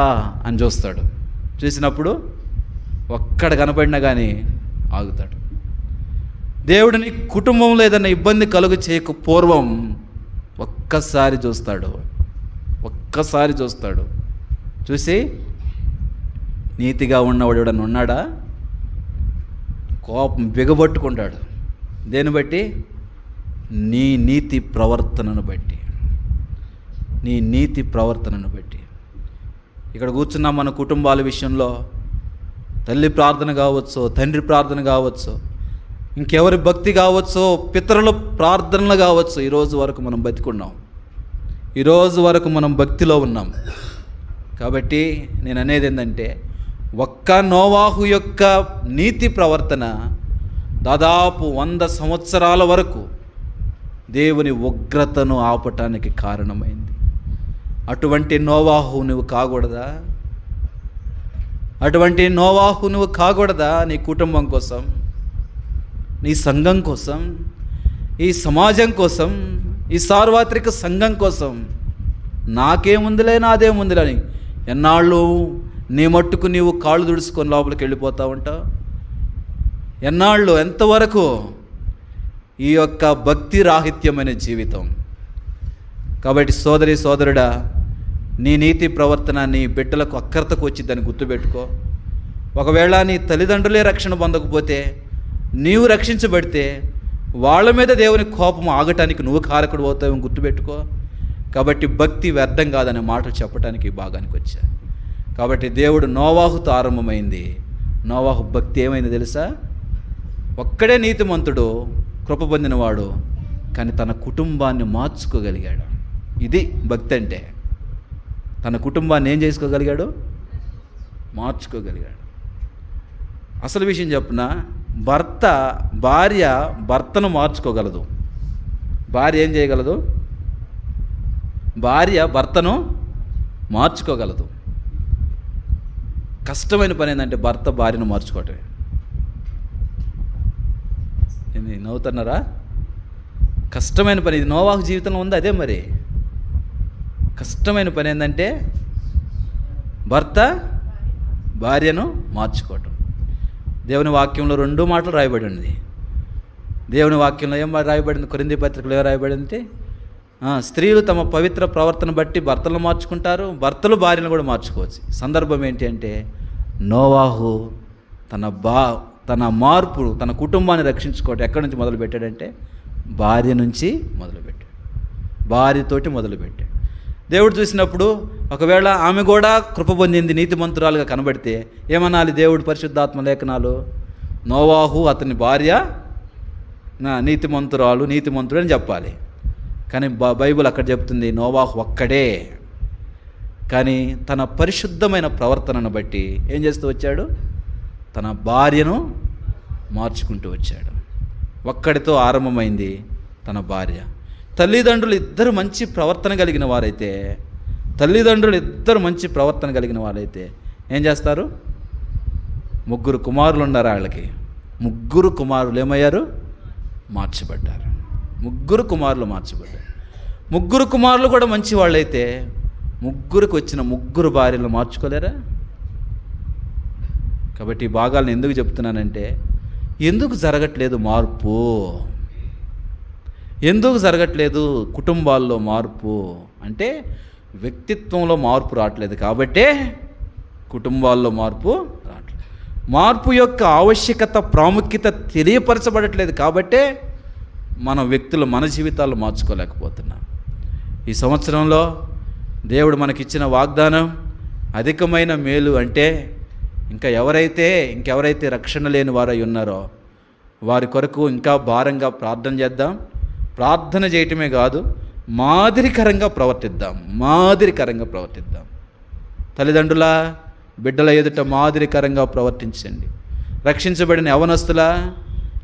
S1: అని చూస్తాడు. చూసినప్పుడు ఒక్కడ కనపడినా కానీ ఆగుతాడు. దేవుడిని కుటుంబంలో ఏదైనా ఇబ్బంది కలుగు చేయక పూర్వం ఒక్కసారి చూస్తాడు. చూసి నీతిగా ఉన్నవాడు ఎవడన్నా ఉన్నాడా? కోపం బిగబట్టుకుంటాడు. దేని బట్టి? నీ నీతి ప్రవర్తనను బట్టి. ఇక్కడ కూర్చున్న మన కుటుంబాల విషయంలో తల్లి ప్రార్థన కావచ్చు, తండ్రి ప్రార్థన కావచ్చు, ఇంకెవరి భక్తి కావచ్చు, పితరుల ప్రార్థనలు కావచ్చు, ఈరోజు వరకు మనం బతికున్నాం, ఈరోజు వరకు మనం భక్తిలో ఉన్నాం. కాబట్టి నేను అనేది ఏంటంటే, ఒక్క నోవాహు యొక్క నీతి ప్రవర్తన దాదాపు 100 సంవత్సరాల వరకు దేవుని ఉగ్రతను ఆపటానికి కారణమైంది. అటువంటి నోవాహు నువ్వు కాకూడదా? నీ కుటుంబం కోసం, నీ సంఘం కోసం, ఈ సమాజం కోసం, ఈ సార్వత్రిక సంఘం కోసం నాకేముందిలే నాదేముందిలని ఎన్నాళ్ళు నీ మట్టుకు నీవు కాళ్ళు దుడుచుకొని లోపలికి వెళ్ళిపోతూ ఉంటావు? ఎన్నాళ్ళు, ఎంతవరకు ఈ యొక్క భక్తి రాహిత్యమైన జీవితం? కాబట్టి సోదరుడా, నీ నీతి ప్రవర్తన నీ బిడ్డలకు అక్కరతకు వచ్చిద్దని గుర్తుపెట్టుకో. ఒకవేళ నీ తల్లిదండ్రులే రక్షణ పొందకపోతే, నీవు రక్షించబడితే వాళ్ళ మీద దేవుని కోపం ఆగటానికి నువ్వు కారకుడు అవుతావు, గుర్తుపెట్టుకో. కాబట్టి భక్తి వ్యర్థం కాదనే మాటలు చెప్పడానికి ఈ భాగానికి వచ్చా. కాబట్టి దేవుడు నోవాహుతో ఆరంభమైంది. నోవాహు భక్తి ఏమైంది తెలుసా? ఒక్కడే నీతిమంతుడు, కృప పొందినవాడు, కానీ తన కుటుంబాన్ని మార్చుకోగలిగాడు. ఇది భక్తి అంటే. తన కుటుంబాన్ని ఏం చేసుకోగలిగాడు? మార్చుకోగలిగాడు. అసలు విషయం చెప్పున, భార్య భర్తను మార్చుకోగలదు. భార్య ఏం చేయగలదు? భార్య భర్తను మార్చుకోగలదు. కష్టమైన పని ఏంటంటే భర్త భార్యను మార్చుకోవటమే. ఏంది నవ్వుతున్నారా? కష్టమైన పని. ఇది నోవాహు జీవితంలో ఉంది అదే. మరి కష్టమైన పని ఏంటంటే భర్త భార్యను మార్చుకోవటం. దేవుని వాక్యంలో 2 మాటలు రాయబడి ఉంది. దేవుని వాక్యంలో ఏం రాయబడింది? కొరింథీ పత్రికలో ఏం రాయబడింది? స్త్రీలు తమ పవిత్ర ప్రవర్తన బట్టి భర్తలను మార్చుకుంటారు, భర్తలు భార్యను కూడా మార్చుకోవచ్చు. సందర్భం ఏంటి అంటే, నోవాహు తన మార్పు, తన కుటుంబాన్ని రక్షించుకోవటం ఎక్కడి నుంచి మొదలుపెట్టాడంటే భార్య నుంచి మొదలుపెట్టాడు. భార్యతోటి మొదలుపెట్టాడు. దేవుడు చూసినప్పుడు ఒకవేళ ఆమె కూడా కృప పొందింది, నీతిమంతురాలుగా కనబడితే ఏమనాలి? దేవుడు పరిశుద్ధాత్మ లేఖనాలు, నోవాహు అతని భార్య నీతిమంతుడు అని చెప్పాలి. కానీ బైబిల్ అక్కడ చెప్తుంది నోవాహు ఒక్కడే. కానీ తన పరిశుద్ధమైన ప్రవర్తనను బట్టి ఏం చేస్తూ వచ్చాడు? తన భార్యను మార్చుకుంటూ వచ్చాడు. ఒక్కడితో ఆరంభమైంది తన భార్య. తల్లిదండ్రులు ఇద్దరు మంచి ప్రవర్తన కలిగిన వారైతే ఏం చేస్తారు? 3 కుమారులు ఉన్నారు వాళ్ళకి. 3 కుమారులు ఏమయ్యారు? మార్చబడ్డారు. 3 కుమారులు మార్చబడ్డారు. 3 కుమారులు కూడా మంచి వాళ్ళైతే 3కి వచ్చిన 3 భార్యలు మార్చుకోలేరా? కాబట్టి ఈ భాగాలను ఎందుకు చెప్తున్నానంటే, ఎందుకు జరగట్లేదు మార్పు? ఎందుకు జరగట్లేదు కుటుంబాల్లో మార్పు అంటే, వ్యక్తిత్వంలో మార్పు రావట్లేదు కాబట్టే కుటుంబాల్లో మార్పు రావట్లేదు. మార్పు యొక్క ఆవశ్యకత, ప్రాముఖ్యత తెలియపరచబడట్లేదు కాబట్టే మన జీవితాలు మార్చుకోలేకపోతున్నాం. ఈ సంవత్సరంలో దేవుడు మనకిచ్చిన వాగ్దానం అధికమైన మేలు. అంటే ఇంకెవరైతే రక్షణ లేని వారై ఉన్నారో వారి కొరకు ఇంకా భారంగా ప్రార్థన చేద్దాం. ప్రార్థన చేయటమే కాదు, మాదిరికరంగా ప్రవర్తిద్దాం. తల్లిదండ్రుల బిడ్డల ఎదుట మాదిరికరంగా ప్రవర్తించండి. రక్షించబడిన యవనస్తుల,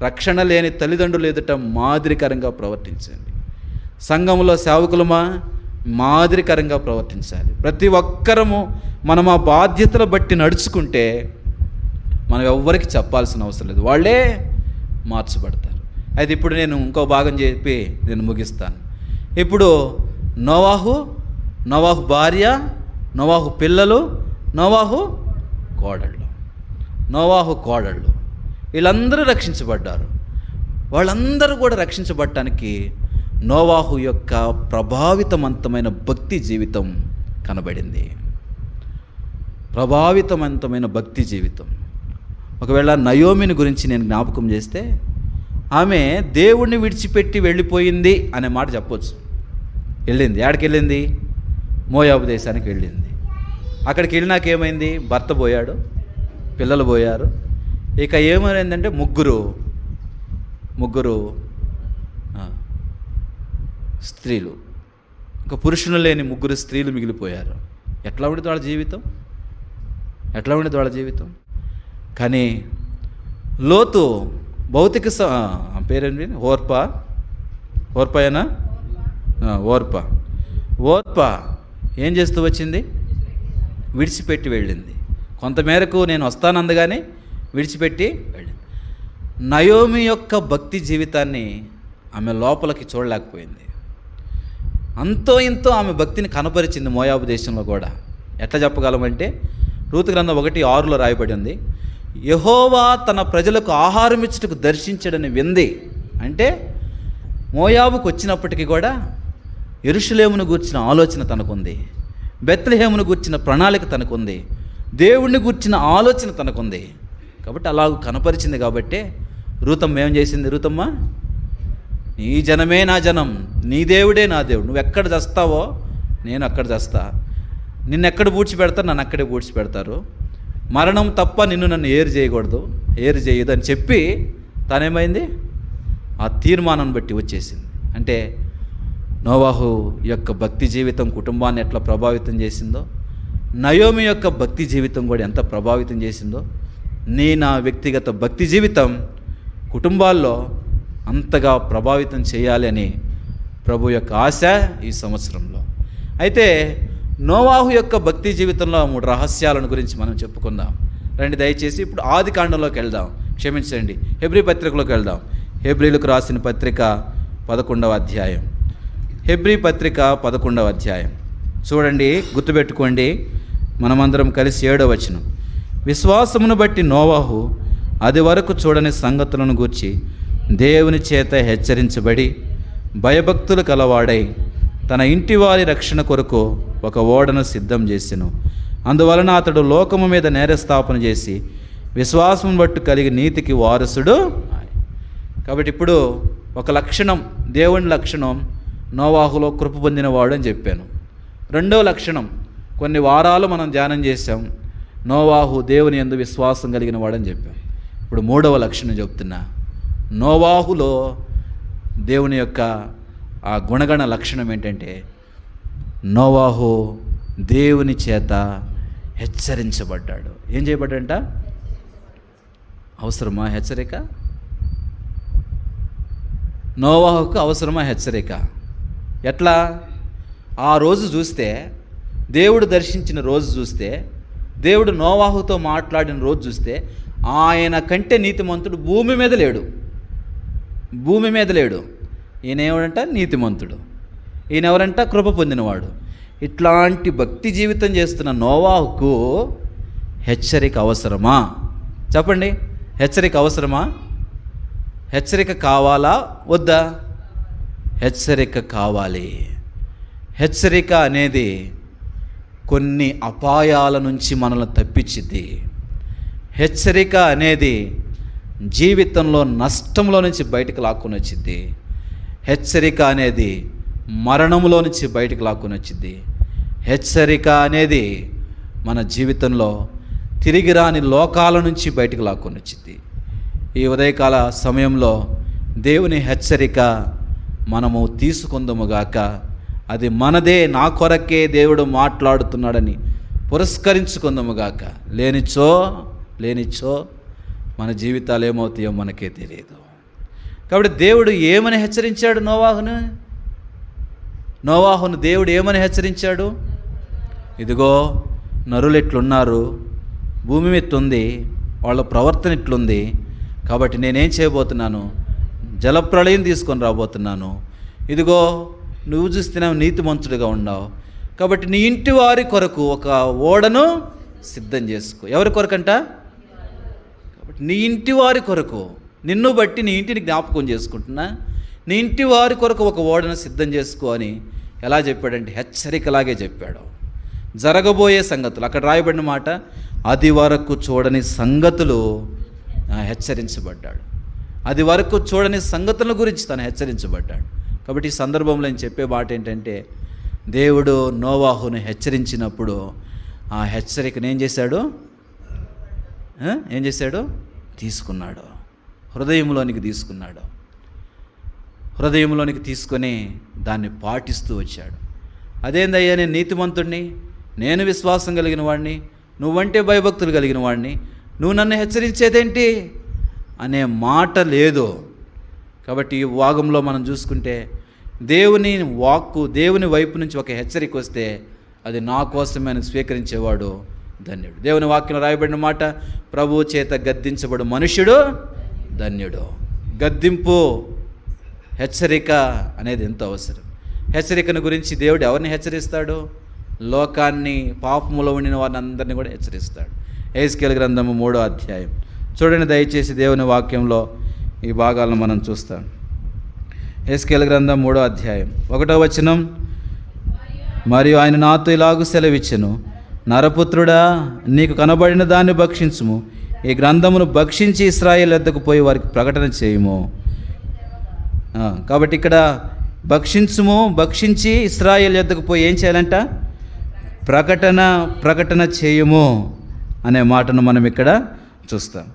S1: రక్షణ లేని తల్లిదండ్రుల ఎదుట మాదిరికరంగా ప్రవర్తించండి. సంఘంలో సేవకులమా, మాదిరికరంగా ప్రవర్తించాలి. ప్రతి ఒక్కరము మనం ఆ బాధ్యతలు బట్టి నడుచుకుంటే మనం ఎవ్వరికి చెప్పాల్సిన అవసరం లేదు, వాళ్ళే మార్చబడతారు. అయితే ఇప్పుడు నేను ఇంకో భాగం చెప్పి నేను ముగిస్తాను. ఇప్పుడు నోవాహు భార్య, నోవాహు పిల్లలు, నోవాహు కోడళ్ళు వీళ్ళందరూ రక్షించబడ్డారు. వాళ్ళందరూ కూడా రక్షించబడటానికి నోవాహు యొక్క ప్రభావితవంతమైన భక్తి జీవితం కనబడింది. ఒకవేళ నయోమిని గురించి నేను జ్ఞాపకం చేస్తే, ఆమె దేవుణ్ణి విడిచిపెట్టి వెళ్ళిపోయింది అనే మాట చెప్పొచ్చు. ఎక్కడికి వెళ్ళింది? మోయాబు దేశానికి వెళ్ళింది. అక్కడికి వెళ్ళినాక ఏమైంది? భర్త పోయాడు, పిల్లలు పోయారు. ఇక ఏమైందంటే ముగ్గురు స్త్రీలు, ఇంకా పురుషులు లేని 3 స్త్రీలు మిగిలిపోయారు. ఎట్లా ఉండేది వాళ్ళ జీవితం? కానీ లోతు భౌతిక పేరేంటి? ఓర్ప ఏం చేస్తూ వచ్చింది? విడిచిపెట్టి వెళ్ళింది. కొంతమేరకు నేను వస్తానందగానే విడిచిపెట్టి వెళ్ళింది. నయోమి యొక్క భక్తి జీవితాన్ని ఆమె లోపలికి చూడలేకపోయింది. అంతో ఇంతో ఆమె భక్తిని కనపరిచింది మోయాబు దేశంలో కూడా. ఎట్లా చెప్పగలమంటే, రూతు గ్రంథం 1:6 రాయబడి ఉంది, యెహోవా తన ప్రజలకు ఆహారం ఇచ్చుటకు దర్శించడని వింది. అంటే మోయాబుకు వచ్చినప్పటికీ కూడా యెరూషలేమును గూర్చిన ఆలోచన తనకుంది, బెత్లెహేమును గూర్చిన ప్రణాళిక తనకుంది. దేవుణ్ణి గుర్చిన ఆలోచన తనకుంది కాబట్టి అలాగ కనపరిచింది. కాబట్టి రూతమ్మ ఏం చేసింది? రూతమ్మ, నీ జనమే నా జనం, నీ దేవుడే నా దేవుడు, నువ్వు ఎక్కడ చస్తావో నేను అక్కడ చస్తా, నిన్నెక్కడ పూడ్చిపెడతారు నన్ను అక్కడే పూడ్చిపెడతారు, మరణం తప్ప నన్ను ఏరు చేయదు అని చెప్పి తానేమైంది? ఆ తీర్మానం బట్టి వచ్చేసింది. అంటే నోవాహు యొక్క భక్తి జీవితం కుటుంబాన్ని ఎట్లా ప్రభావితం చేసిందో, నయోమి యొక్క భక్తి జీవితం కూడా ఎంత ప్రభావితం చేసిందో, నా వ్యక్తిగత భక్తి జీవితం కుటుంబాల్లో అంతగా ప్రభావితం చేయాలి అని ప్రభు యొక్క ఆశ ఈ సంవత్సరంలో. అయితే నోవాహు యొక్క భక్తి జీవితంలో 3 రహస్యాలను గురించి మనం చెప్పుకుందాం. రండి దయచేసి ఇప్పుడు ఆది కాండంలోకి వెళ్దాం. క్షమించండి, హెబ్రీ పత్రికలోకి వెళ్దాం. హెబ్రీలకు రాసిన పత్రిక 11వ అధ్యాయం. హెబ్రీ పత్రిక 11వ అధ్యాయం చూడండి, గుర్తుపెట్టుకోండి. మనమందరం కలిసి 7వ వచనం. విశ్వాసమును బట్టి నోవాహు అది వరకు చూడని సంగతులను గూర్చి దేవుని చేత హెచ్చరించబడి భయభక్తులు కలవాడై తన ఇంటి వారి రక్షణ కొరకు ఒక ఓడను సిద్ధం చేసెను. అందువలన అతడు లోకము మీద నేరస్థాపన చేసి విశ్వాసం బట్టు కలిగి నీతికి వారసుడు. కాబట్టి ఇప్పుడు ఒక లక్షణం, దేవుని లక్షణం, నోవాహులో కృప పొందినవాడు అని చెప్పాను. 2వ లక్షణం కొన్ని వారాలు మనం ధ్యానం చేశాం, నోవాహు దేవుని యందు విశ్వాసం కలిగిన వాడని చెప్పాం. ఇప్పుడు 3వ లక్షణం చెప్తున్నా, నోవాహులో దేవుని యొక్క ఆ గుణగణ లక్షణం ఏంటంటే నోవాహు దేవుని చేత హెచ్చరించబడ్డాడు. ఏం చేయబడ్డంట? అవసరమా హెచ్చరిక? నోవాహుకు అవసరమా హెచ్చరిక? ఎట్లా? ఆ రోజు చూస్తే, దేవుడు దర్శించిన రోజు చూస్తే, దేవుడు నోవాహుతో మాట్లాడిన రోజు చూస్తే ఆయన కంటే నీతిమంతుడు భూమి మీద లేడు. ఈయన ఎవరంట? నీతిమంతుడు. ఈయన ఎవరంట? కృప పొందినవాడు. ఇట్లాంటి భక్తి జీవితం చేస్తున్న నోవాహుకు హెచ్చరిక అవసరమా? చెప్పండి, హెచ్చరిక అవసరమా? హెచ్చరిక కావాలా వద్దా? హెచ్చరిక కావాలి. హెచ్చరిక అనేది కొన్ని అపాయాల నుంచి మనల్ని తప్పించిద్ది. హెచ్చరిక అనేది జీవితంలో నష్టంలో నుంచి బయటకు లాక్కుని వచ్చింది. హెచ్చరిక అనేది మరణంలో నుంచి బయటకు లాక్కుని వచ్చింది. హెచ్చరిక అనేది మన జీవితంలో తిరిగి రాని లోకాల నుంచి బయటకు లాక్కొని వచ్చింది. ఈ ఉదయకాల సమయంలో దేవుని హెచ్చరిక మనము తీసుకుందాముగాక. అది మనదే, నా కొరకే దేవుడు మాట్లాడుతున్నాడని పురస్కరించుకుందాముగాక. లేనిచో మన జీవితాలు ఏమవుతాయో మనకే తెలియదు. కాబట్టి దేవుడు ఏమని హెచ్చరించాడు నోవాహును దేవుడు ఏమని హెచ్చరించాడు? ఇదిగో నరులు ఎట్లున్నారు, భూమి ఎట్లుంది, వాళ్ళ ప్రవర్తన ఎట్లుంది, కాబట్టి నేనేం చేయబోతున్నాను? జలప్రళయం తీసుకొని రాబోతున్నాను. ఇదిగో నువ్వు చూస్తున్నావు నీతిమంతుడిగా ఉన్నావు, కాబట్టి నీ ఇంటి వారి కొరకు ఒక ఓడను సిద్ధం చేసుకో. ఎవరి కొరకంట? కాబట్టి నీ ఇంటి వారి కొరకు, నిన్ను బట్టి నీ ఇంటిని జ్ఞాపకం చేసుకుంటున్నా, నీ ఇంటి వారి కొరకు ఒక ఓడను సిద్ధం చేసుకో అని ఎలా చెప్పాడంటే హెచ్చరికలాగే చెప్పాడు. జరగబోయే సంగతులు, అక్కడ రాయబడిన మాట, అది వరకు చూడని సంగతులు హెచ్చరించబడ్డాడు. అది వరకు చూడని సంగతుల గురించి తను హెచ్చరించబడ్డాడు. కాబట్టి ఈ సందర్భంలో నేను చెప్పే మాట ఏంటంటే, దేవుడు నోవాహును హెచ్చరించినప్పుడు ఆ హెచ్చరికను ఏం చేశాడు? తీసుకున్నాడు. హృదయంలోనికి తీసుకొని దాన్ని పాటిస్తూ వచ్చాడు. అదేందయ్యా, నేను నీతిమంతుడిని, నేను విశ్వాసం కలిగిన వాడిని, నువ్వంటే భయభక్తులు కలిగిన వాడిని, నువ్వు నన్ను హెచ్చరించేదేంటి అనే మాట లేదు. కాబట్టి ఈ భాగంలో మనం చూసుకుంటే దేవుని వాక్కు, దేవుని వైపు నుంచి ఒక హెచ్చరిక వస్తే అది నా కోసమే స్వీకరించేవాడు ధన్యుడు. దేవుని వాక్యంలో రాయబడిన మాట, ప్రభువు చేత గద్దించబడు మనుష్యుడు ధన్యుడు. గద్దింపు, హెచ్చరిక అనేది ఎంతో అవసరం. హెచ్చరికను గురించి దేవుడు ఎవరిని హెచ్చరిస్తాడు? లోకాన్ని, పాపములో ఉండిన వారిని అందరినీ కూడా హెచ్చరిస్తాడు. యెహెజ్కేలు గ్రంథము 3వ అధ్యాయం చూడండి దయచేసి. దేవుని వాక్యంలో ఈ భాగాలను మనం చూస్తాం. యెహెజ్కేలు గ్రంథం 3వ అధ్యాయం 1వ వచనం. మరియు ఆయన నాతో ఇలాగూ సెలవిచ్చెను, నరపుత్రుడా, నీకు కనబడిన దాన్ని భక్షించుము, ఈ గ్రంథమును భక్షించి ఇశ్రాయేలు వద్దకు పోయి వారికి ప్రకటన చేయుము. కాబట్టి ఇక్కడ భక్షించి ఇశ్రాయేలు వద్దకు పోయి ఏం చేయాలంట? ప్రకటన చేయుము అనే మాటను మనం ఇక్కడ చూస్తాం.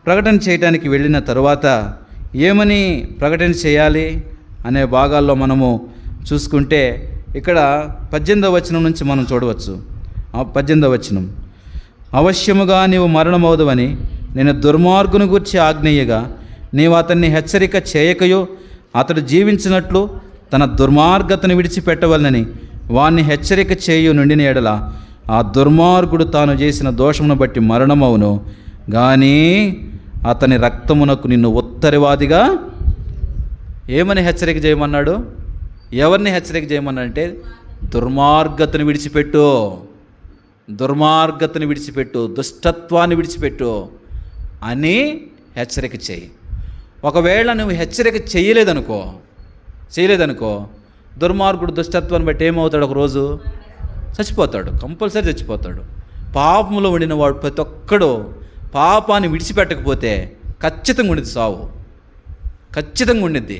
S1: ప్రకటన చేయడానికి వెళ్ళిన తరువాత ఏమని ప్రకటన చేయాలి అనే భాగాల్లో మనము చూసుకుంటే ఇక్కడ 18వ వచనం నుంచి మనం చూడవచ్చు. 18వ వచనం, అవశ్యముగా నీవు మరణమవుదువని నేను దుర్మార్గుని గూర్చి ఆజ్ఞేయగా నీవు అతన్ని హెచ్చరిక చేయకయో అతడు జీవించినట్లు తన దుర్మార్గతను విడిచిపెట్టవలనని వాణ్ణి హెచ్చరిక చేయు నుండిన ఎడల ఆ దుర్మార్గుడు తాను చేసిన దోషమును బట్టి మరణమవును కానీ అతని రక్తమునకు నిన్ను ఉత్తరవాదిగా ఏమని హెచ్చరిక చేయమన్నాడు? ఎవరిని హెచ్చరిక చేయమన్నాడంటే దుర్మార్గతను విడిచిపెట్టు, దుష్టత్వాన్ని విడిచిపెట్టు అని హెచ్చరిక చేయి. ఒకవేళ నువ్వు హెచ్చరిక చేయలేదనుకో దుర్మార్గుడు దుష్టత్వాన్ని బట్టి ఏమవుతాడు? ఒకరోజు చచ్చిపోతాడు, కంపల్సరీ చచ్చిపోతాడు. పాపంలో ఉండిన వాడు ప్రతి ఒక్కడు పాపాన్ని విడిచిపెట్టకపోతే ఖచ్చితంగా ఉండిద్ది, సావు ఖచ్చితంగా ఉండిద్ది.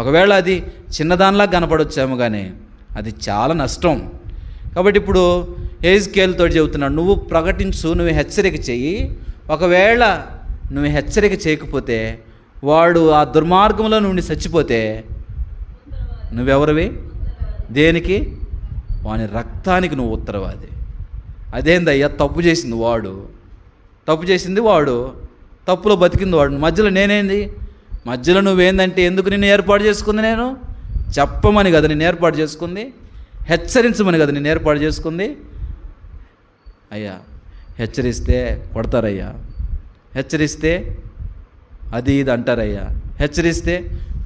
S1: ఒకవేళ అది చిన్నదానిలా కనపడొచ్చేమో కానీ అది చాలా నష్టం. కాబట్టి ఇప్పుడు హెజ్కేలుతో చెబుతున్నాడు, నువ్వు ప్రకటించు, నువ్వు హెచ్చరిక చెయ్యి. ఒకవేళ నువ్వు హెచ్చరిక చేయకపోతే వాడు ఆ దుర్మార్గంలో నుండి చచ్చిపోతే నువ్వెవరివి? దేనికి? వాని రక్తానికి నువ్వు ఉత్తరవాది. అదేందయ్యా, తప్పు చేసింది వాడు, తప్పులో బతికింది వాడు, మధ్యలో నేనేంది? మధ్యలో నువ్వేందంటే ఎందుకు నిన్ను ఏర్పాటు చేసుకుంది? నేను చెప్పమని కదా నిన్ను ఏర్పాటు చేసుకుంది, హెచ్చరించమని కదా నిన్ను ఏర్పాటు చేసుకుంది. అయ్యా హెచ్చరిస్తే కొడతారయ్యా, హెచ్చరిస్తే అది ఇది అంటారయ్యా, హెచ్చరిస్తే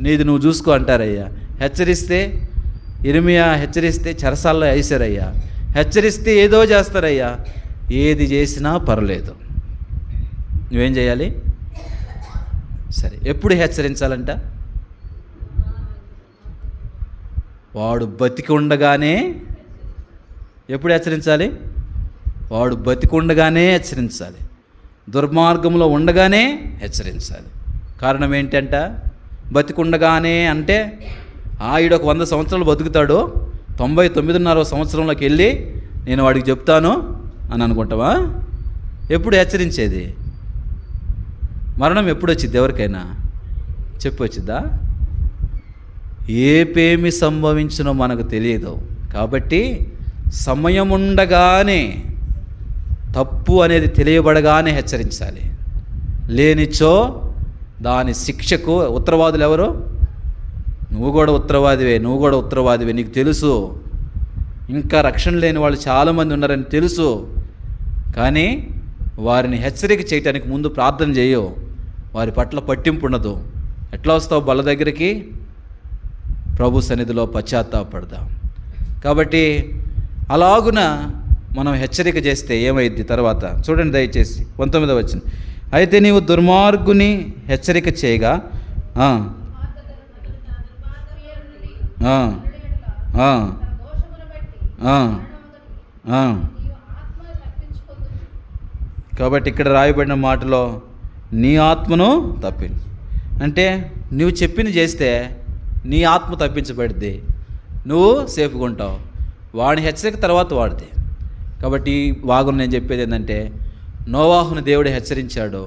S1: నీది నువ్వు చూసుకో అంటారయ్యా, హెచ్చరిస్తే ఇర్మియా హెచ్చరిస్తే చెరసాల్లో వేసారయ్యా, హెచ్చరిస్తే ఏదో చేస్తారయ్యా. ఏది చేసినా పర్లేదు, నువ్వేం చేయాలి? సరే, ఎప్పుడు హెచ్చరించాలంట? వాడు బతికి ఉండగానే. ఎప్పుడు హెచ్చరించాలి? వాడు బతికి ఉండగానే హెచ్చరించాలి, దుర్మార్గంలో ఉండగానే హెచ్చరించాలి. కారణం ఏంటంట? బతికుండగానే అంటే ఈడొక 100 సంవత్సరాలు బతుకుతాడు, 99.5 సంవత్సరంలోకి వెళ్ళి నేను వాడికి చెప్తాను అని అనుకుంటావా? ఎప్పుడు హెచ్చరించేది? మరణం ఎప్పుడు వచ్చింది? ఎవరికైనా చెప్పి వచ్చిద్దా? ఏపేమి సంభవించినో మనకు తెలియదు. కాబట్టి సమయం ఉండగానే, తప్పు అనేది తెలియబడగానే హెచ్చరించాలి. లేనిచో దాని శిక్షకు ఉత్తరవాదులు ఎవరు? నువ్వు కూడా ఉత్తరవాదివే, నీకు తెలుసు. ఇంకా రక్షణ లేని వాళ్ళు చాలామంది ఉన్నారని తెలుసు, కానీ వారిని హెచ్చరిక చేయటానికి ముందు ప్రార్థన చేయవు, వారి పట్ల పట్టింపు ఉండదు. ఎట్లా వస్తావు బల్ల దగ్గరికి? ప్రభు సన్నిధిలో పశ్చాత్తాపడదాం. కాబట్టి అలాగున మనం హెచ్చరిక చేస్తే ఏమైద్ది తర్వాత చూడండి దయచేసి 19వ వచనం. అయితే నీవు దుర్మార్గుని హెచ్చరిక చేయగా కాబట్టి ఇక్కడ రాయబడిన మాటలో నీ ఆత్మను అంటే నువ్వు చెప్పింది చేస్తే నీ ఆత్మ తప్పించబడిద్ది, నువ్వు సేఫ్గా ఉంటావు. వాడి హెచ్చరిక తర్వాత వాడితే. కాబట్టి ఈ భాగం నేను చెప్పేది ఏంటంటే, నోవాహును దేవుడు హెచ్చరించాడు.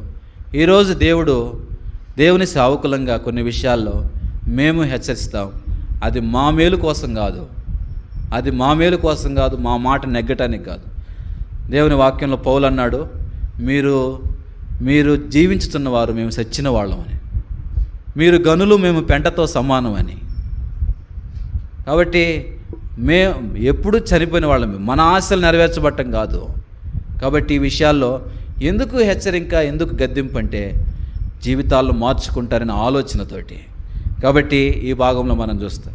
S1: ఈరోజు దేవుని సేవకులంగా కొన్ని విషయాల్లో మేము హెచ్చరిస్తాం. అది మా మేలు కోసం కాదు, మా మాట నెగ్గటానికి కాదు. దేవుని వాక్యంలో పౌలు అన్నాడు, మీరు జీవించుతున్నవారు, మేము చచ్చిన వాళ్ళమని. మీరు గనులు, మేము పెంటతో సమానం అని. కాబట్టి మేము ఎప్పుడు చనిపోయిన వాళ్ళమే, మన ఆశలు నెరవేర్చబట్టం కాదు. కాబట్టి ఈ విషయాల్లో ఎందుకు హెచ్చరిక, ఎందుకు గద్దింపు అంటే జీవితాల్లో మార్చుకుంటారనే ఆలోచనతోటి. కాబట్టి ఈ భాగంలో మనం చూస్తాం.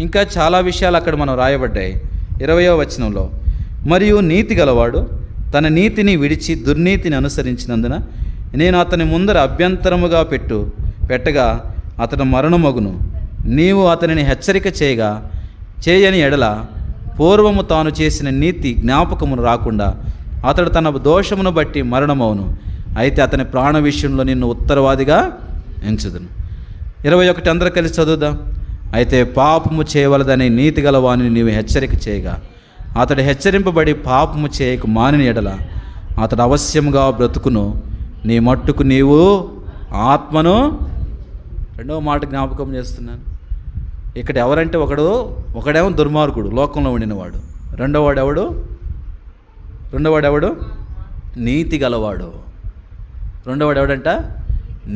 S1: ఇంకా చాలా విషయాలు అక్కడ మనం రాయబడ్డాయి. 20వ వచనంలో, మరియు నీతి గలవాడు తన నీతిని విడిచి దుర్నీతిని అనుసరించినందున నేను అతని ముందర అభ్యంతరముగా పెట్టగా అతడు మరణమగును. నీవు అతనిని హెచ్చరిక చేయని ఎడల పూర్వము తాను చేసిన నీతి జ్ఞాపకమును రాకుండా అతడు తన దోషమును బట్టి మరణమవును. అయితే అతని ప్రాణ విషయంలో నిన్ను ఉత్తరవాదిగా ఎంచుదును. 21 అందరూ కలిసి చదువుదాం. అయితే పాపము చేయవలదని నీతి గల వానిని నీవు హెచ్చరిక చేయగా అతడు హెచ్చరింపబడి పాపము చేయక మానిన ఎడల అతడు అవశ్యముగా బ్రతుకును. నీ మట్టుకు నీవు ఆత్మను. రెండవ మాట జ్ఞాపకం చేస్తున్నాను. ఇక్కడ ఎవరంటే ఒకడేమో దుర్మార్గుడు, లోకంలో ఉండినవాడు. రెండోవాడు ఎవడు? నీతి గలవాడు. రెండోవాడు ఎవడంట?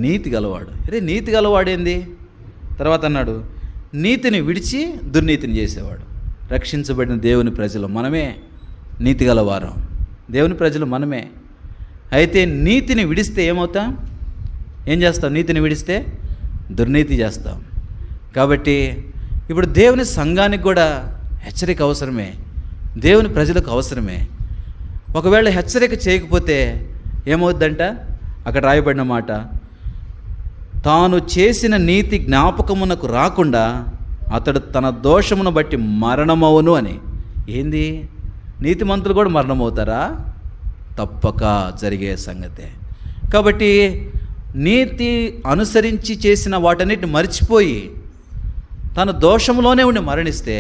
S1: నీతి గలవాడు. అరే నీతి గలవాడేంది? తర్వాత అన్నాడు నీతిని విడిచి దుర్నీతిని చేసేవాడు. రక్షించబడిన దేవుని ప్రజలు మనమే నీతి గలవారం. దేవుని ప్రజలు మనమే. అయితే నీతిని విడిస్తే ఏమవుతాం? ఏం చేస్తాం? నీతిని విడిస్తే దుర్నీతి చేస్తాం. కాబట్టి ఇప్పుడు దేవుని సంఘానికి కూడా హెచ్చరిక అవసరమే, దేవుని ప్రజలకు అవసరమే. ఒకవేళ హెచ్చరిక చేయకపోతే ఏమవుద్దంట? అక్కడ రాయబడిన మాట, తాను చేసిన నీతి జ్ఞాపకమునకు రాకుండా అతడు తన దోషమును బట్టి మరణమవును అని. ఏంది? నీతిమంతులు కూడా మరణమవుతారా? తప్పక జరిగే సంగతే. కాబట్టి నీతి అనుసరించి చేసిన వాటన్నిటిని మర్చిపోయి తన దోషంలోనే ఉండి మరణిస్తే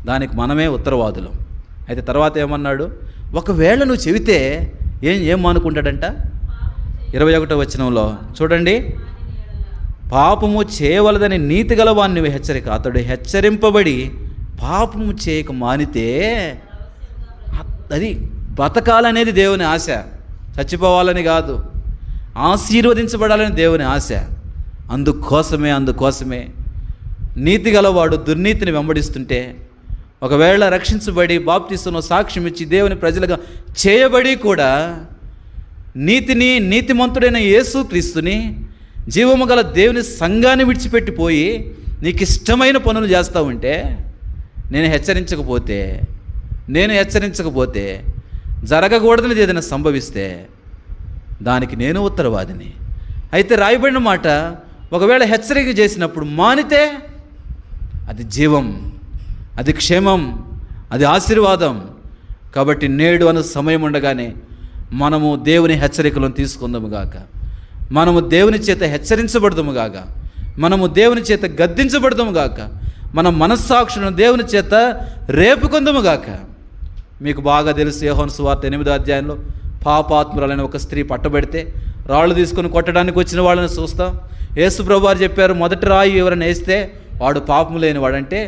S1: దానికి మనమే ఉత్తరవాదులం. అయితే తర్వాత ఏమన్నాడు? ఒకవేళ నువ్వు చెబితే ఏం మానుకుంటాడంట? 21వ వచనంలో చూడండి, పాపము చేయవలదని నీతి గలవాన్ని హెచ్చరిక అతడు హెచ్చరింపబడి పాపము చేయక మానితే, అది బతకాలనేది దేవుని ఆశ, చచ్చిపోవాలని కాదు, ఆశీర్వదించబడాలని దేవుని ఆశ. అందుకోసమే నీతి గలవాడు దుర్నీతిని వెంబడిస్తుంటే, ఒకవేళ రక్షించబడి బాప్తిస్మను సాక్ష్యం ఇచ్చి దేవుని ప్రజలుగా చేయబడి కూడా నీతిమంతుడైన యేసుక్రీస్తుని, జీవము గల దేవుని సంఘాన్ని విడిచిపెట్టిపోయి నీకు ఇష్టమైన పనులు చేస్తూ ఉంటే, నేను హెచ్చరించకపోతే జరగకూడదని ఏదైనా సంభవిస్తే దానికి నేను ఉత్తరవాదిని. అయితే రాయబడిన మాట, ఒకవేళ హెచ్చరిక చేసినప్పుడు మానితే అది జీవం, అది క్షేమం, అది ఆశీర్వాదం. కాబట్టి నేడు అన్న సమయం ఉండగానే మనము దేవుని హెచ్చరికలను తీసుకుందాము గాక, మనము దేవుని చేత హెచ్చరించబడదాము గాక, మనము దేవుని చేత గద్దించబడదాము గాక, మన మనస్సాక్షులను దేవుని చేత రేపుకొందాము గాక. మీకు బాగా తెలుసు, యోహాను సువార్త 8వ అధ్యాయంలో పాపాత్మురాలైన ఒక స్త్రీ పట్టబడితే రాళ్ళు తీసుకొని కొట్టడానికి వచ్చిన వాళ్ళని చూస్తాం. యేసు ప్రభువారు చెప్పారు, మొదటి రాయి ఎవరైనా వేస్తే వాడు పాపము లేని వాడంటే,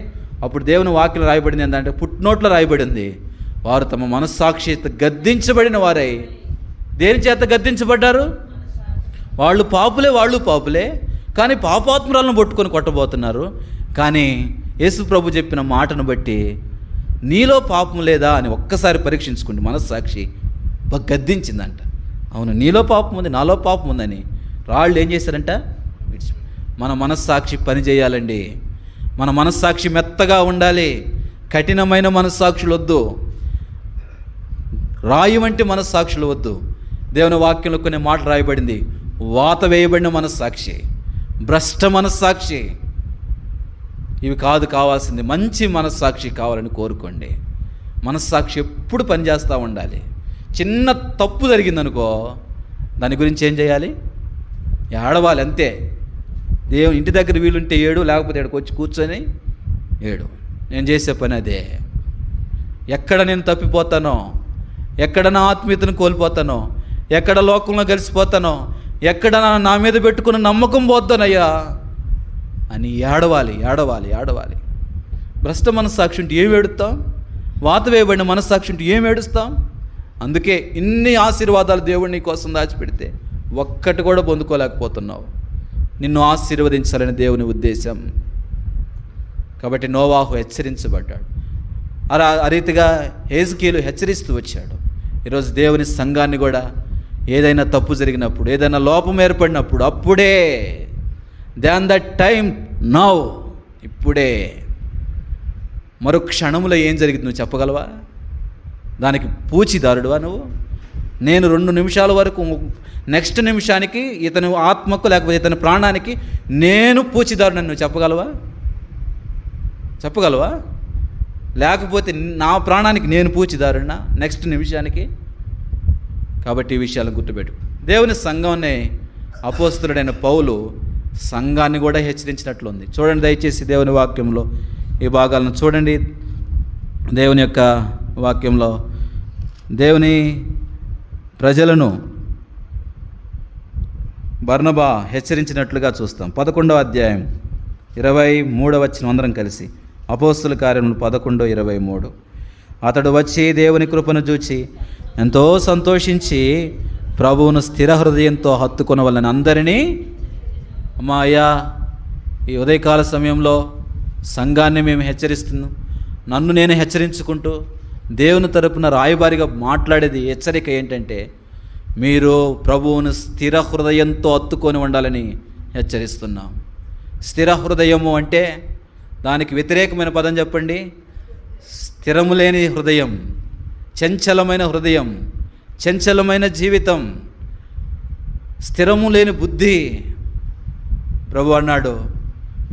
S1: అప్పుడు దేవుని వాక్యం రాయబడింది ఏంటంటే, పుట్నోట్లో రాయబడింది, వారు తమ మనస్సాక్షి చేత గద్దించబడిన వారై. దేని చేత గద్దించబడ్డారు? వాళ్ళు పాపులే, కానీ పాపాత్మురాలను పట్టుకొని కొట్టబోతున్నారు. కానీ యేసు ప్రభు చెప్పిన మాటను బట్టి నీలో పాపం లేదా అని ఒక్కసారి పరీక్షించుకోండి. మనస్సాక్షి గద్దించిందంట. అవును, నీలో పాపం ఉంది, నాలో పాపం ఉందని రాళ్ళు ఏం చేశారంట? మన మనస్సాక్షి పని చేయాలండి. మన మనస్సాక్షి మెత్తగా ఉండాలి. కఠినమైన మనస్సాక్షులు వద్దు, రాయి వంటి మనస్సాక్షులు వద్దు. దేవుని వాక్యంలో కొన్ని మాటలు రాయబడింది, వాత వేయబడిన మనస్సాక్షి, భ్రష్ట మనస్సాక్షి. ఇవి కావాల్సింది. మంచి మనస్సాక్షి కావాలని కోరుకోండి. మనస్సాక్షి ఎప్పుడు పనిచేస్తూ ఉండాలి. చిన్న తప్పు జరిగిందనుకో, దాని గురించి ఏం చేయాలి? ఏడవాలి అంతే. దేవుని ఇంటి దగ్గర వీలుంటే ఏడు, లేకపోతే ఇక్కడికి వచ్చి కూర్చొని ఏడు. నేను చేసే పని అదే. ఎక్కడ నేను తప్పిపోతానో, ఎక్కడ నా ఆత్మీయతను కోల్పోతానో, ఎక్కడ లోకంలో కలిసిపోతానో, ఎక్కడ నా మీద పెట్టుకున్న నమ్మకం పోతానయ్యా అని ఏడవాలి. భ్రష్ట మనస్సాక్షి ఉంటే ఏం ఏడుస్తాం? వాత వేయబడిన మనస్సాక్షి ఉంటే ఏం ఏడుస్తాం? అందుకే ఇన్ని ఆశీర్వాదాలు దేవుడు నీ కోసం దాచిపెడితే ఒక్కటి కూడా పొందుకోలేకపోతున్నావు. నిన్ను ఆశీర్వదించాలని దేవుని ఉద్దేశం. కాబట్టి నోవాహు హెచ్చరించబడ్డాడు. ఆ రీతిగా హెజ్కీయలు హెచ్చరిస్తూ వచ్చాడు. ఈరోజు దేవుని సంఘాన్ని కూడా ఏదైనా తప్పు జరిగినప్పుడు, ఏదైనా లోపం ఏర్పడినప్పుడు, అప్పుడే దాన్ దట్ టైం నౌ, ఇప్పుడే. మరో క్షణంలో ఏం జరిగింది నువ్వు చెప్పగలవా? దానికి పూచిదారుడువా నువ్వు? నేను 2 నిమిషాల వరకు, నెక్స్ట్ నిమిషానికి ఇతను ఆత్మకు లేకపోతే ఇతని ప్రాణానికి నేను పూచిదారుడని నువ్వు చెప్పగలవా? లేకపోతే నా ప్రాణానికి నేను పూచిదారున్నా నెక్స్ట్ నిమిషానికి. కాబట్టి ఈ విషయాలను గుర్తుపెట్టు. దేవుని సంఘంనే అపోస్తలుడైన పౌలు సంఘాన్ని కూడా హెచ్చరించినట్లుంది. చూడండి దయచేసి దేవుని వాక్యంలో ఈ భాగాలను చూడండి. దేవుని యొక్క వాక్యంలో దేవుని ప్రజలను బర్నబా హెచ్చరించినట్లుగా చూస్తాం. 11వ అధ్యాయం 23వ వచనం అందరం కలిసి. అపోస్తల కార్యములు 11:23. అతడు వచ్చి దేవుని కృపను చూచి ఎంతో సంతోషించి ప్రభువును స్థిర హృదయంతో హత్తుకొన వలన అందరినీ, అమ్మా అయ్యా, ఈ ఉదయకాల సమయంలో సంఘాన్ని మేము హెచ్చరిస్తున్నాం, నన్ను నేను హెచ్చరించుకుంటూ దేవుని తరపున రాయబారిగా మాట్లాడేది హెచ్చరిక ఏంటంటే, మీరు ప్రభువును స్థిర హృదయంతో హత్తుకొని ఉండాలని హెచ్చరిస్తున్నాం. స్థిర హృదయము అంటే దానికి వ్యతిరేకమైన పదం చెప్పండి. స్థిరము లేని హృదయం, చంచలమైన హృదయం, చంచలమైన జీవితం, స్థిరము లేని బుద్ధి. ప్రభు అన్నాడు,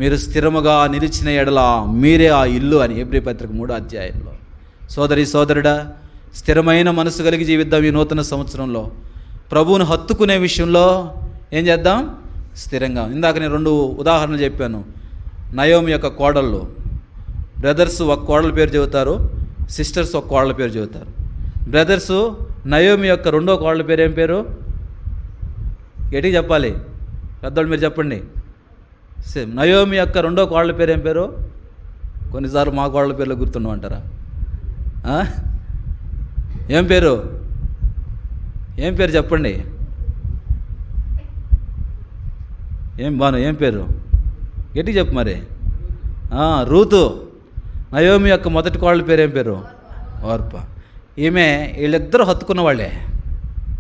S1: మీరు స్థిరముగా నిలిచిన ఎడల మీరే ఆ ఇల్లు అని. హెబ్రీ పత్రిక 3వ అధ్యాయంలో. సోదరి సోదరుడా, స్థిరమైన మనసు కలిగి జీవిద్దాం. ఈ నూతన సంవత్సరంలో ప్రభువును హత్తుకునే విషయంలో ఏం చేద్దాం? స్థిరంగా. ఇందాక నేను 2 ఉదాహరణలు చెప్పాను. నయోమి యొక్క కోడళ్ళు, బ్రదర్స్ ఒక కోడల పేరు చెబుతారు, సిస్టర్స్ ఒక కోడల పేరు చెబుతారు. బ్రదర్సు నయోమి యొక్క 2వ కోడల పేరు ఏం పేరు? గట్టిగా చెప్పాలి, పెద్దవాళ్ళు మీరు చెప్పండి. నయోమి యొక్క 2వ కోడల పేరు ఏం పేరు? కొన్నిసార్లు మా కోడల పేర్లు గుర్తుండమంటారా? ఏం పేరు? ఏం పేరు చెప్పండి. ఏం బాను, ఏం పేరు? గట్టిగా చెప్పు మరి. రూతు. నయోమి యొక్క మొదటి కోడల పేరు ఏం పేరు? ఓర్ప. ఈమె వీళ్ళిద్దరూ హత్తుకున్న వాళ్ళే.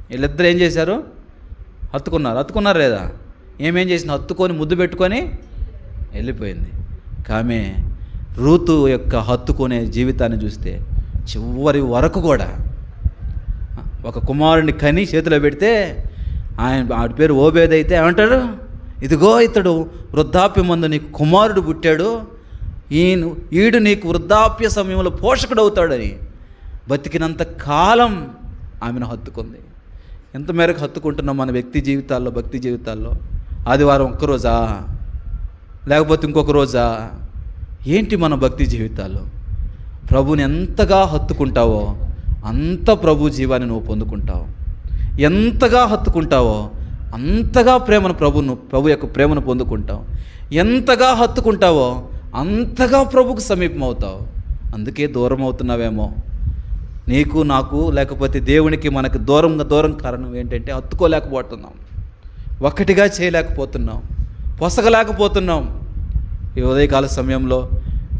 S1: వీళ్ళిద్దరు ఏం చేశారు? హత్తుకున్నారు లేదా? ఏమేం చేసింది? హత్తుకొని ముద్దు పెట్టుకొని వెళ్ళిపోయింది. కామె రూతు యొక్క హత్తుకునే జీవితాన్ని చూస్తే చివరి వరకు కూడా ఒక కుమారుడిని కని చేతిలో పెడితే ఆడి పేరు ఓబేద్ అయితే ఏమంటాడు? ఇదిగో ఇతడు వృద్ధాప్యమందు నీకు కుమారుడు పుట్టాడు, ఈడు నీకు వృద్ధాప్య సమయంలో పోషకుడు అవుతాడని బతికినంత కాలం ఆమెను హత్తుకుంది. ఎంత మేరకు హత్తుకుంటున్నాం మన వ్యక్తి జీవితాల్లో, భక్తి జీవితాల్లో? ఆదివారం ఒక్కరోజా, లేకపోతే ఇంకొక రోజా? ఏంటి మన భక్తి జీవితాల్లో? ప్రభుని ఎంతగా హత్తుకుంటావో అంత ప్రభు జీవాన్ని నువ్వు పొందుకుంటావు. ఎంతగా హత్తుకుంటావో అంతగా ప్రభు యొక్క ప్రేమను పొందుకుంటావు. ఎంతగా హత్తుకుంటావో అంతగా ప్రభుకు సమీపం అవుతావు. అందుకే దూరం అవుతున్నావేమో నీకు నాకు, లేకపోతే దేవునికి మనకు దూరం కారణం ఏంటంటే హత్తుకోలేకపోతున్నాం, ఒక్కటిగా చేయలేకపోతున్నాం, పొసగలేకపోతున్నాం. ఈ ఉదయకాల సమయంలో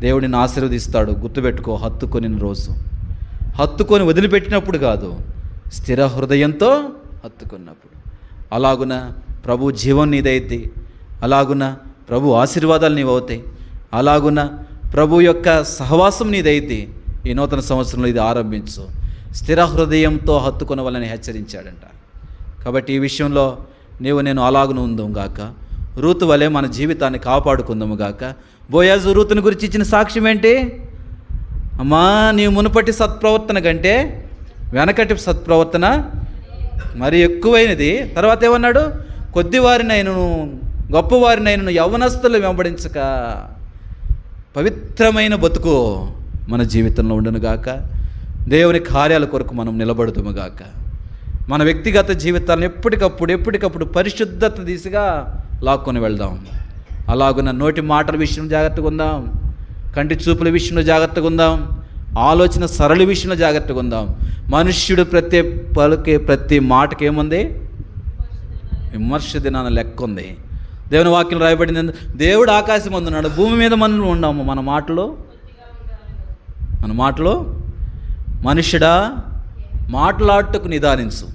S1: దేవుడిని ఆశీర్వదిస్తాడు. గుర్తుపెట్టుకో, హత్తుకొని రోజు, హత్తుకొని వదిలిపెట్టినప్పుడు కాదు, స్థిర హృదయంతో హత్తుకున్నప్పుడు. అలాగున ప్రభు జీవం నీదైతే, అలాగున ప్రభు ఆశీర్వాదాలు నీవు అవుతాయి, అలాగున ప్రభు యొక్క సహవాసం నీదైతే ఈ నూతన సంవత్సరంలో ఇది ఆరంభించు. స్థిర హృదయంతో హత్తుకున్న వాళ్ళని హెచ్చరించాడంట. కాబట్టి ఈ విషయంలో నేను అలాగున ఉందాము గాక, రూతు వలె మన జీవితాన్ని కాపాడుకుందాము గాక. బోయాజు రూతుని గురించి ఇచ్చిన సాక్ష్యం ఏంటి? అమ్మా, నీ మునుపటి సత్ప్రవర్తన కంటే వెనకటి సత్ప్రవర్తన మరి ఎక్కువైనది. తర్వాత ఏమన్నాడు? కొద్దివారినైనను గొప్పవారినైనను యవ్వనస్తులు వెంబడించక పవిత్రమైన బతుకు మన జీవితంలో ఉండును గాక. దేవుని కార్యాల కొరకు మనం నిలబడుతాము గాక. మన వ్యక్తిగత జీవితాలను ఎప్పటికప్పుడు పరిశుద్ధత దిశగా లాక్కొని వెళ్దాం. అలాగున్న నోటి మాటల విషయంలో జాగ్రత్తగా ఉందాం, కంటి చూపుల విషయంలో జాగ్రత్తగా ఉందాం, ఆలోచన సరళి విషయంలో జాగ్రత్తగా ఉందాం. మనుష్యుడు ప్రతి మాటకి ఏముంది? విమర్శ దినాన లెక్క ఉంది. దేవుని వాక్యం రాయబడింది, దేవుడు ఆకాశం అందున్నాడు, భూమి మీద మనం ఉన్నాము. మన మాటలు మనుష్యుడా, మాట్లాడుటకు నిదానించు,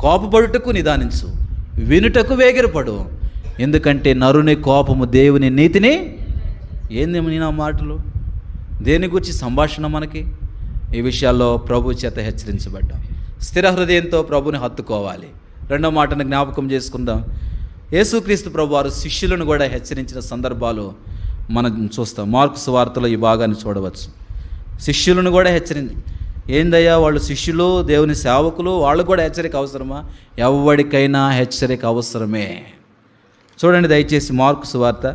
S1: కోపపడుటకు నిదానించు, వినుటకు వేగిరపడు. ఎందుకంటే నరుని కోపము దేవుని నీతిని. ఏంది నా మాటలు? దేని గురించి సంభాషణ మనకి? ఈ విషయాల్లో ప్రభు చేత హెచ్చరించబడ్డాం. స్థిర హృదయంతో ప్రభుని హత్తుకోవాలి. రెండో మాటను జ్ఞాపకం చేసుకుందాం. యేసుక్రీస్తు ప్రభు వారు శిష్యులను కూడా హెచ్చరించిన సందర్భాలు మనం చూస్తాం. మార్కు సువార్తలో ఈ భాగాన్ని చూడవచ్చు. శిష్యులను కూడా ఏందయ్యా వాళ్ళు శిష్యులు, దేవుని సేవకులు, వాళ్ళు కూడా హెచ్చరిక అవసరమా? ఎవరికైనా హెచ్చరిక అవసరమే. చూడండి దయచేసి మార్కు సువార్త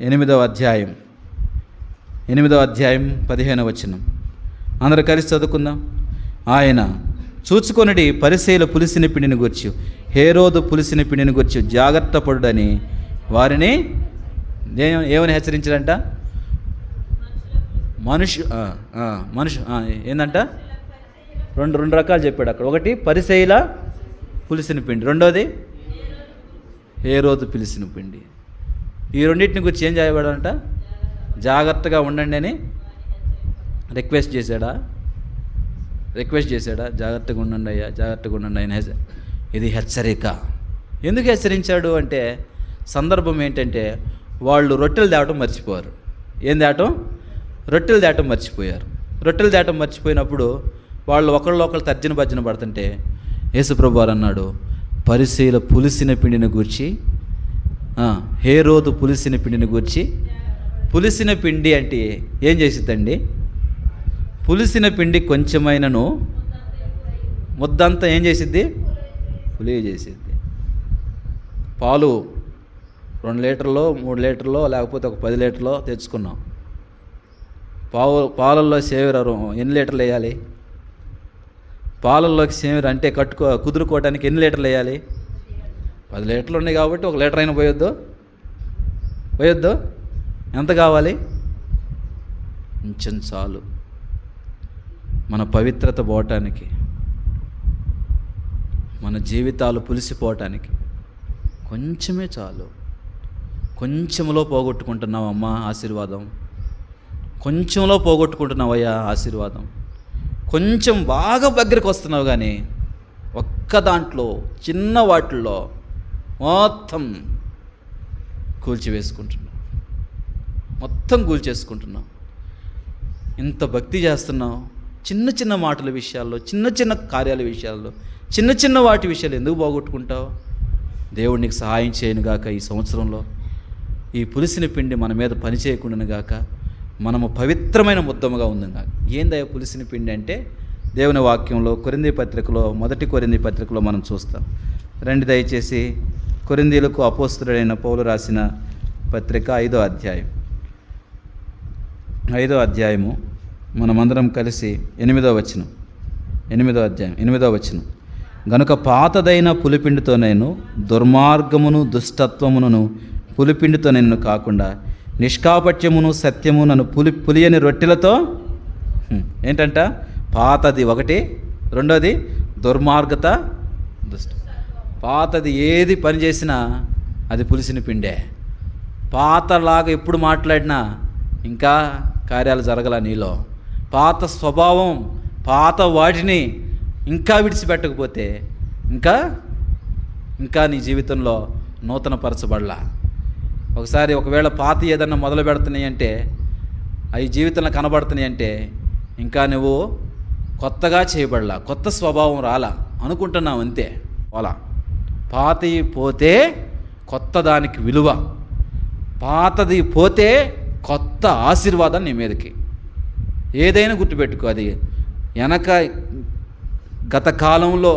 S1: 8వ అధ్యాయం 15వ వచనం. అందరూ కలిసి చదువుకుందాం. ఆయన చూచుకొనడి పరిసయ్యుల పులిసిన పిండిని గూర్చి, హేరోదు పులిసిన పిండిని గూర్చి జాగ్రత్త పడుడని వారిని ఏమని హెచ్చరించాడంట? మనుషు ఏందంట? రెండు రకాలు చెప్పాడు అక్కడ. ఒకటి పరిసయ్యుల పులిసిన పిండి, రెండోది హేరోదు పులిసిన పిండి. ఈ రెండింటిని గురించి ఏం చేయబడాలంట? జాగ్రత్తగా ఉండండి అని రిక్వెస్ట్ చేశాడా? జాగ్రత్తగా ఉండండి అయ్యా, జాగ్రత్తగా ఉండండి ఆయన. ఇది హెచ్చరిక. ఎందుకు హెచ్చరించాడు అంటే సందర్భం ఏంటంటే వాళ్ళు రొట్టెలు తేవటం మర్చిపోయారు. ఏం తేవటం? రొట్టెలు తేవటం మర్చిపోయారు. రొట్టెలు తేవటం మర్చిపోయినప్పుడు వాళ్ళు ఒకళ్ళు తర్జన భర్జన పడుతుంటే యేసుప్రభు వారు అన్నాడు, పరిసయ్యుల పులిసిన పిండిని గూర్చి, హేరోదు పులిసిన పిండిని గూర్చి. పులిసిన పిండి అంటే ఏం చేసిద్దండి? పులిసిన పిండి కొంచెమైనను ముద్దంతా ఏం చేసిద్ది? పులియ చేసిద్ది. పాలు 2 లీటర్లో 3 లీటర్లో లేకపోతే ఒక 10 లీటర్లో తెచ్చుకున్నాం. పాలల్లో సేవిర ఎన్ని లీటర్లు వేయాలి? పాలల్లోకి సేవిర అంటే కుదురుకోవడానికి ఎన్ని లీటర్లు వేయాలి? 10 లీటర్లు ఉన్నాయి కాబట్టి 1 లీటర్ అయినా పోయొద్దు. ఎంత కావాలి? కొంచెం చాలు. మన పవిత్రత పోవటానికి, మన జీవితాలు పులిసిపోవటానికి కొంచెమే చాలు. కొంచెంలో పోగొట్టుకుంటున్నావమ్మా ఆశీర్వాదం, కొంచెంలో పోగొట్టుకుంటున్నావయ్యా ఆశీర్వాదం. కొంచెం బాగా దగ్గరికి వస్తున్నావు కానీ ఒక్క దాంట్లో చిన్న వాటిల్లో మొత్తం కూల్చేసుకుంటున్నావు. ఇంత భక్తి చేస్తున్నావు, చిన్న చిన్న మాటల విషయాల్లో, చిన్న చిన్న కార్యాల విషయాల్లో, చిన్న చిన్న వాటి విషయాలు ఎందుకు పోగొట్టుకుంటావు? దేవుడు నీకు సహాయం చేయను గాక. ఈ సంవత్సరంలో ఈ పులిసిన పిండి మన మీద పని చేయకుండాను గాక, మనము పవిత్రమైన ముద్దముగా ఉందాం గాక. ఏందయ్యా పులిసిన పిండి అంటే? దేవుని వాక్యంలో మొదటి కొరింథీ పత్రికలో మనం చూస్తాం. రండి దయచేసి కొరింథీయులకు అపోస్తలుడైన పౌలు రాసిన పత్రిక 5వ అధ్యాయము మనమందరం కలిసి 8వ వచనం. 8వ అధ్యాయం 8వ వచనం. గనుక పాతదైన పులిపిండితో నేను దుర్మార్గమును దుష్టత్వమును పులిపిండితో నేను కాకుండా నిష్కాపట్యమును సత్యమునను పులియని రొట్టెలతో ఏంటంట? పాతది ఒకటి, రెండోది దుర్మార్గత, పాతది ఏది పని చేసినా అది పులిసిన పిండే. పాతలాగా ఎప్పుడు మాట్లాడినా ఇంకా కార్యాలు జరగల నీలో. పాత స్వభావం, పాత వాటిని ఇంకా విడిచిపెట్టకపోతే ఇంకా నీ జీవితంలో నూతన పరచబడలా. ఒకవేళ పాత ఏదన్నా మొదలు పెడుతున్నాయి అంటే, అవి జీవితంలో కనబడుతున్నాయి అంటే ఇంకా నువ్వు కొత్తగా చేయబడలా, కొత్త స్వభావం రాలా అనుకుంటున్నావు అంతే. అలా పాతది పోతే కొత్త దానికి విలువ, పాతది పోతే కొత్త ఆశీర్వాదం నీ మీదకి. ఏదైనా గుర్తుపెట్టుకో, అది వెనక గత కాలంలో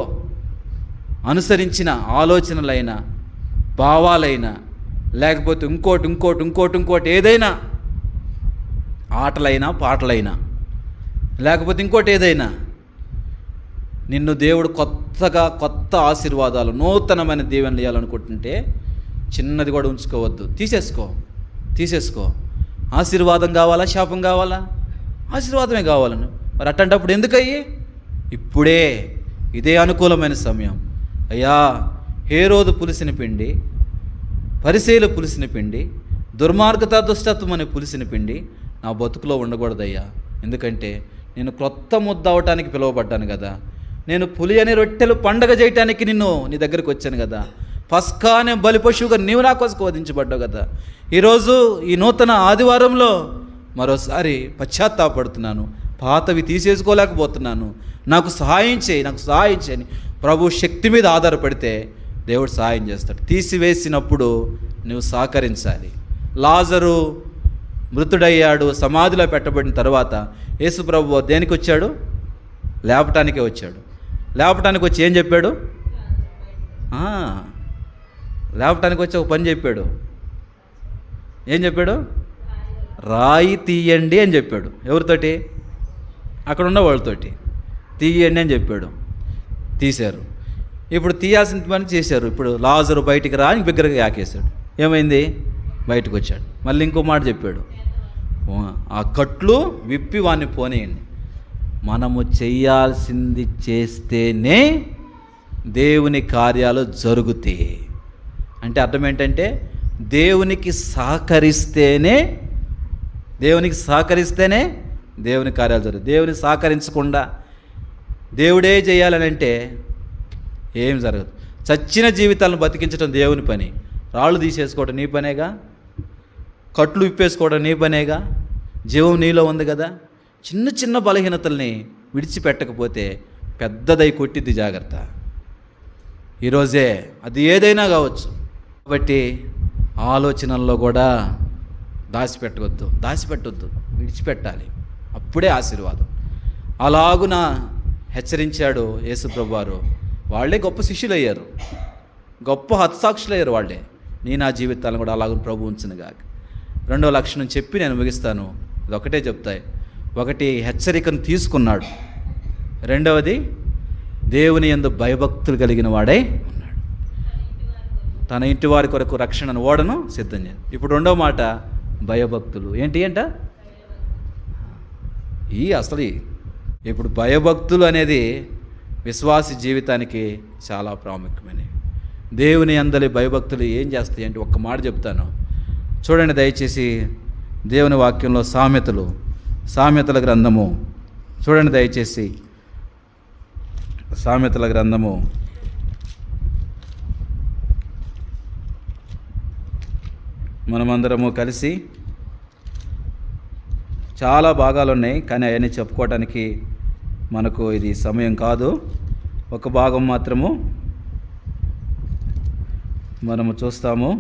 S1: అనుసరించిన ఆలోచనలైనా, భావాలైనా, లేకపోతే ఇంకోటి ఏదైనా, ఆటలైనా పాటలైనా, లేకపోతే ఇంకోటి ఏదైనా, నిన్ను దేవుడు కొత్త ఆశీర్వాదాలు, నూతనమైన దీవెనలు ఇవ్వాలనుకుంటుంటే చిన్నది కూడా ఉంచుకోవద్దు. తీసేసుకో. ఆశీర్వాదం కావాలా, శాపం కావాలా? ఆశీర్వాదమే కావాలను. మరి అట్టంటప్పుడు ఎందుకయ్యి? ఇప్పుడే ఇదే అనుకూలమైన సమయం. అయ్యా, హేరోదు పులిసిన పిండి, పరిసయ్యుల పులిసిన పిండి, దుర్మార్గత దుష్టత్వం అనే పులిసిన పిండి నా బతుకులో ఉండకూడదయ్యా. ఎందుకంటే నేను క్రొత్త ముద్ద అవటానికి పిలువబడ్డాను కదా. నేను పులి అనే రొట్టెలు పండగ చేయటానికి నీ దగ్గరికి వచ్చాను కదా. పస్కా అనే బలి పశువుగా నీవు నా కోసం వధించబడ్డావు కదా. ఈరోజు ఈ నూతన ఆదివారంలో మరోసారి పశ్చాత్తాపడుతున్నాను. పాతవి తీసేసుకోలేకపోతున్నాను. నాకు సహాయం చేయని ప్రభు శక్తి మీద ఆధారపడితే దేవుడు సహాయం చేస్తాడు. తీసివేసినప్పుడు నువ్వు సహకరించాలి. లాజరు మృతుడయ్యాడు, సమాధిలో పెట్టబడిన తర్వాత యేసు ప్రభువు దేనికి వచ్చాడు? లేపటానికే వచ్చాడు. లేపటానికి వచ్చి ఏం చెప్పాడు? లేపటానికి వచ్చి ఒక పని చెప్పాడు. ఏం చెప్పాడు? రాయి తీయండి అని చెప్పాడు. ఎవరితోటి? అక్కడ ఉన్న వాళ్ళతోటి. తీయండి అని చెప్పాడు. తీశారు. ఇప్పుడు తీయాల్సిన పని చేశారు. ఇప్పుడు లాజరు బయటికి రా అని బిగ్గరగా యాకేశాడు. ఏమైంది? బయటకు వచ్చాడు. మళ్ళీ ఇంకో మాట చెప్పాడు, ఆ కట్లు విప్పి వాడిని పోనీయండి. మనము చేయాల్సింది చేస్తేనే దేవుని కార్యాలు జరుగుతాయి. అంటే అర్థం ఏంటంటే దేవునికి సహకరిస్తేనే దేవుని కార్యాలు జరుగుతాయి. దేవుని సహకరించకుండా దేవుడే చేయాలని అంటే ఏం జరగదు. చచ్చిన జీవితాలను బతికించడం దేవుని పని. రాళ్ళు తీసేసుకోవడం నీ పనేగా, కట్లు విప్పేసుకోవడం నీ పనేగా. జీవం నీలో ఉంది కదా. చిన్న చిన్న బలహీనతల్ని విడిచిపెట్టకపోతే పెద్దదై కొట్టిద్ది, జాగ్రత్త. ఈరోజే అది ఏదైనా కావచ్చు. కాబట్టి ఆలోచనల్లో కూడా దాచిపెట్టొద్దు, విడిచిపెట్టాలి. అప్పుడే ఆశీర్వాదం. అలాగున హెచ్చరించాడు యేసుప్రభు వారు. వాళ్ళే గొప్ప శిష్యులయ్యారు, గొప్ప హతసాక్షులయ్యారు వాళ్ళే. నా జీవితాలను కూడా అలాగ ప్రభు ఉంచునుగాక. రెండో లక్షణం చెప్పి నేను ముగిస్తాను. ఇది ఒకటే చెప్తాయి. ఒకటి, హెచ్చరికను తీసుకున్నాడు. రెండవది, దేవుని యందు భయభక్తులు కలిగిన వాడై ఉన్నాడు. తన ఇంటి వారి కొరకు రక్షణను ఓడను సిద్ధం చేయాలి. ఇప్పుడు రెండవ మాట భయభక్తులు. ఏంటి అంట? అసలు ఇప్పుడు భయభక్తులు అనేది విశ్వాసి జీవితానికి చాలా ప్రాముఖ్యమైనవి. దేవుని అందలి భయభక్తులు ఏం చేస్తాయి అంటే ఒక్క మాట చెప్తాను, చూడండి దయచేసి. దేవుని వాక్యంలో సామెతల గ్రంథము చూడండి దయచేసి. సామెతల గ్రంథము మనమందరము కలిసి, చాలా భాగాలు ఉన్నాయి కానీ అవన్నీ చెప్పుకోవడానికి మనకు ఇది సమయం కాదు. ఒక భాగం మాత్రము మనము చూస్తాము.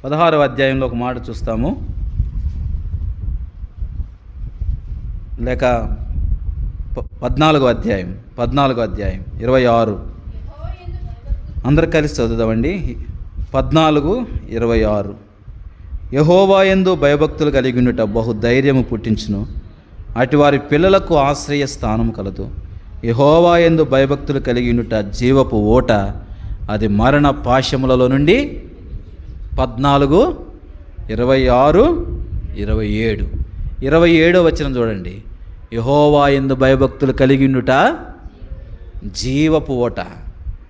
S1: 16వ అధ్యాయంలో ఒక మాట చూస్తాము, లేక 14వ అధ్యాయం 26. అందరు కలిసి చదువుదామండి. 14:26. యెహోవా యందు భయభక్తులు కలిగి ఉండుట బహు ధైర్యము పుట్టించును, అటు వారి పిల్లలకు ఆశ్రయ స్థానం కలదు. యెహోవా యందు భయభక్తులు కలిగి ఉండుట జీవపు ఓట, అది మరణ పాశములలో నుండి 14, 26, 27. 27వ వచనం చూడండి. యెహోవా యందు భయభక్తులు కలిగి ఉండుట జీవపు ఓట,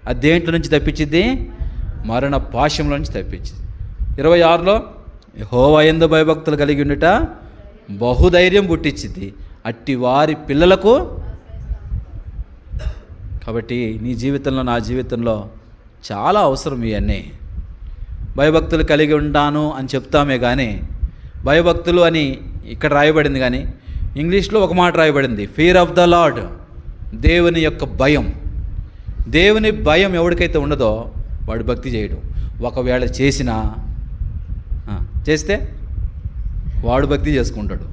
S1: అది దేంట్లో నుంచి తప్పించింది? మరణ పాశంలో నుంచి తప్పించింది. 26లో యెహోవా యందు భయభక్తులు కలిగి ఉండుట బహుధైర్యం పుట్టించింది, అట్టి వారి పిల్లలకు. కాబట్టి నీ జీవితంలో, నా జీవితంలో చాలా అవసరం ఇవన్నీ. భయభక్తులు కలిగి ఉంటాను అని చెప్తామే కానీ, భయభక్తులు అని ఇక్కడ రాయబడింది కానీ ఇంగ్లీష్లో ఒక మాట రాయబడింది, ఫియర్ ఆఫ్ ద లార్డ్, దేవుని యొక్క భయం. దేవుని భయం ఎవరికైతే ఉండదో వాడు భక్తి చేయడు. ఒకవేళ చేస్తే వాడు భక్తి చేసుకుంటాడు.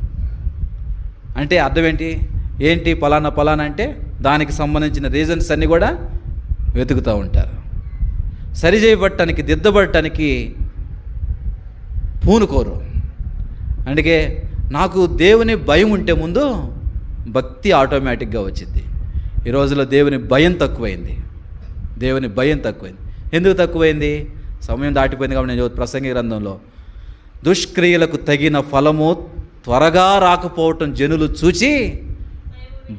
S1: అంటే అర్థం ఏంటి పలానా అంటే దానికి సంబంధించిన రీజన్స్ అన్నీ కూడా వెతుకుతూ ఉంటారు. సరిచేయబట్టడానికి, దిద్దబడటానికి పూనుకోరు. అందుకే నాకు దేవుని భయం ఉంటే ముందు భక్తి ఆటోమేటిక్గా వచ్చింది. ఈ రోజుల్లో దేవుని భయం తక్కువైంది. ఎందుకు తక్కువైంది? సమయం దాటిపోయింది కాబట్టి నేను ప్రసంగి గ్రంథంలో, దుష్క్రియలకు తగిన ఫలము త్వరగా రాకపోవటం జనులు చూచి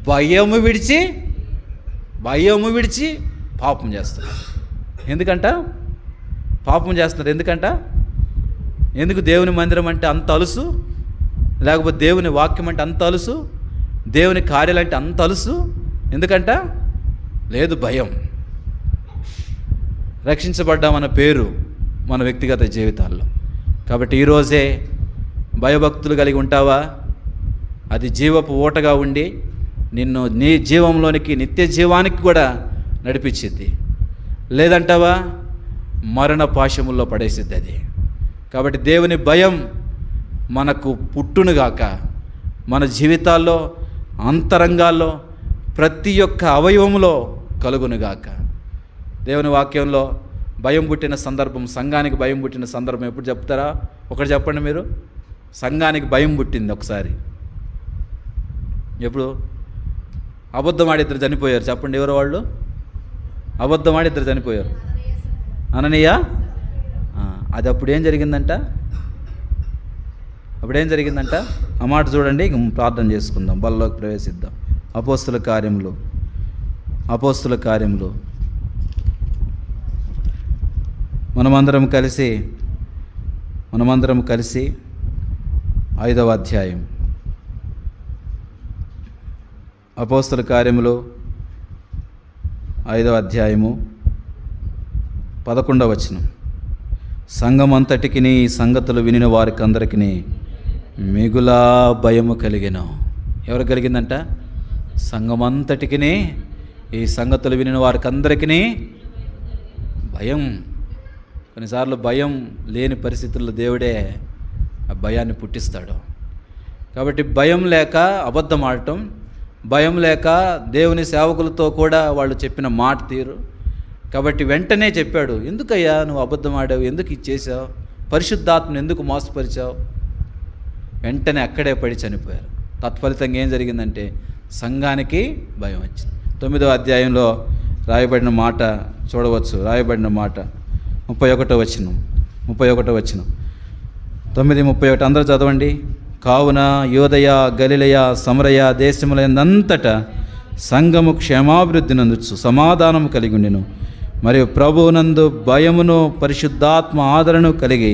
S1: భయము విడిచి పాపం చేస్తారు. ఎందుకు దేవుని మందిరం అంటే అంత అలుసు, లేకపోతే దేవుని వాక్యం అంటే అంత అలుసు, దేవుని కార్యాలంటే అంత అలుసు? లేదు, భయం. రక్షించబడ్డామన్న పేరు మన వ్యక్తిగత జీవితాల్లో. కాబట్టి ఈరోజే భయభక్తులు కలిగి ఉంటావా? అది జీవపు ఓటగా ఉండి నిన్ను నీ జీవంలోనికి, నిత్య జీవానికి కూడా నడిపించింది. లేదంటావా మరణ పాశముల్లో పడేసిద్ది అది. కాబట్టి దేవుని భయం మనకు పుట్టునుగాక, మన జీవితాల్లో అంతరంగాల్లో ప్రతి ఒక్క అవయవంలో కలుగునుగాక. దేవుని వాక్యంలో భయం పుట్టిన సందర్భం, సంఘానికి భయం పుట్టిన సందర్భం ఎప్పుడు చెప్తారా? ఒకటి చెప్పండి మీరు. సంఘానికి భయం పుట్టింది ఒకసారి ఎప్పుడు? అబద్ధం ఆడి ఇద్దరు చనిపోయారు. చెప్పండి ఎవరు వాళ్ళు? అబద్ధం ఆడి ఇద్దరు చనిపోయారు. అననీయ. అది అప్పుడేం జరిగిందంట? ఆ మాట చూడండి. ఇంక ప్రార్థన చేసుకుందాం, బల్లలోకి ప్రవేశిద్దాం. అపోస్తుల కార్యములు మనమందరం కలిసి 5వ అధ్యాయం. అపోస్తుల కార్యములు 5వ అధ్యాయము 11వ వచనం. సంఘమంతటికి ఈ సంగతులు వినిన వారికి అందరికీ మిగులా భయము కలిగెను. ఎవరు కలిగిందంట? సంఘమంతటికి ఈ సంగతులు వినిన వారికి అందరికీ భయం. కొన్నిసార్లు భయం లేని పరిస్థితుల్లో దేవుడే ఆ భయాన్ని పుట్టిస్తాడు. కాబట్టి భయం లేక అబద్ధం ఆడటం, భయం లేక దేవుని సేవకులతో కూడా వాళ్ళు చెప్పిన మాట తీరు. కాబట్టి వెంటనే చెప్పాడు, ఎందుకయ్యా నువ్వు అబద్ధం ఆడావు, ఎందుకు ఇది చేసావు, పరిశుద్ధాత్మను ఎందుకు మోసపరిచావు? వెంటనే అక్కడే పడి చనిపోయారు. తత్ఫలితంగా ఏం జరిగిందంటే సంఘానికి భయం వచ్చింది. 9వ అధ్యాయంలో రాయబడిన మాట చూడవచ్చు. రాయబడిన మాట 31వ వచనం. 9:31 అందరూ చదవండి. కావున యోదయ, గలిలయ, సమరయ దేశములందంతటా సంఘము క్షేమాభివృద్ధి నందుచు సమాధానము కలిగి ఉండెను. మరియు ప్రభువునందు భయమును పరిశుద్ధాత్మ ఆదరణను కలిగి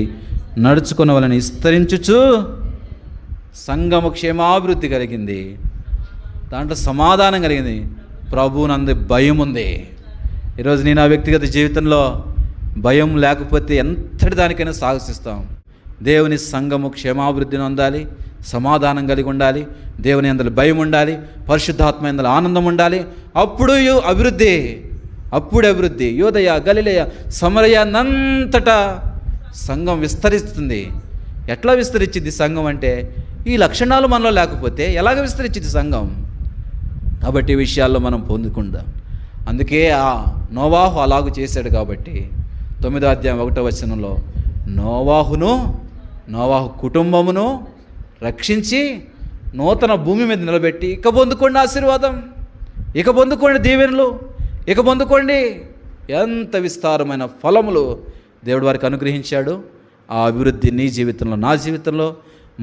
S1: నడుచుకున్న వాళ్ళని విస్తరించుచు సంఘము క్షేమాభివృద్ధి కలిగింది. దాంట్లో సమాధానం కలిగింది. ప్రభువునందు భయం ఉంది. ఈరోజు నేను నా వ్యక్తిగత జీవితంలో భయం లేకపోతే ఎంతటి దానికైనా సాహసిస్తాం. దేవుని సంఘము క్షేమాభివృద్ధిని పొందాలి, సమాధానం కలిగి ఉండాలి, దేవుని యందు భయం ఉండాలి, పరిశుద్ధాత్మ యందు ఆనందం ఉండాలి. అప్పుడు అభివృద్ధి. యోదయ, గలిలయ, సమరయనంతటా సంఘం విస్తరిస్తుంది. ఎట్లా విస్తరించింది సంఘం అంటే ఈ లక్షణాలు మనలో లేకపోతే ఎలాగ విస్తరించింది సంఘం? కాబట్టి ఈ విషయాల్లో మనం పొందుకుందాం. అందుకే ఆ నోవాహు అలాగూ చేశాడు. కాబట్టి 9వ అధ్యాయం 1వ వచనంలో నోవాహు కుటుంబమును రక్షించి నూతన భూమి మీద నిలబెట్టి ఇక పొందుకోండి ఆశీర్వాదం, ఇక పొందుకోండి దీవెనలు, ఇక పొందుకోండి. ఎంత విస్తారమైన ఫలములు దేవుడు వారికి అనుగ్రహించాడు. ఆ అభివృద్ధి నీ జీవితంలో, నా జీవితంలో,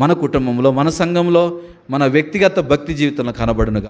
S1: మన కుటుంబంలో, మన సంఘంలో, మన వ్యక్తిగత భక్తి జీవితంలో కనబడునుగా.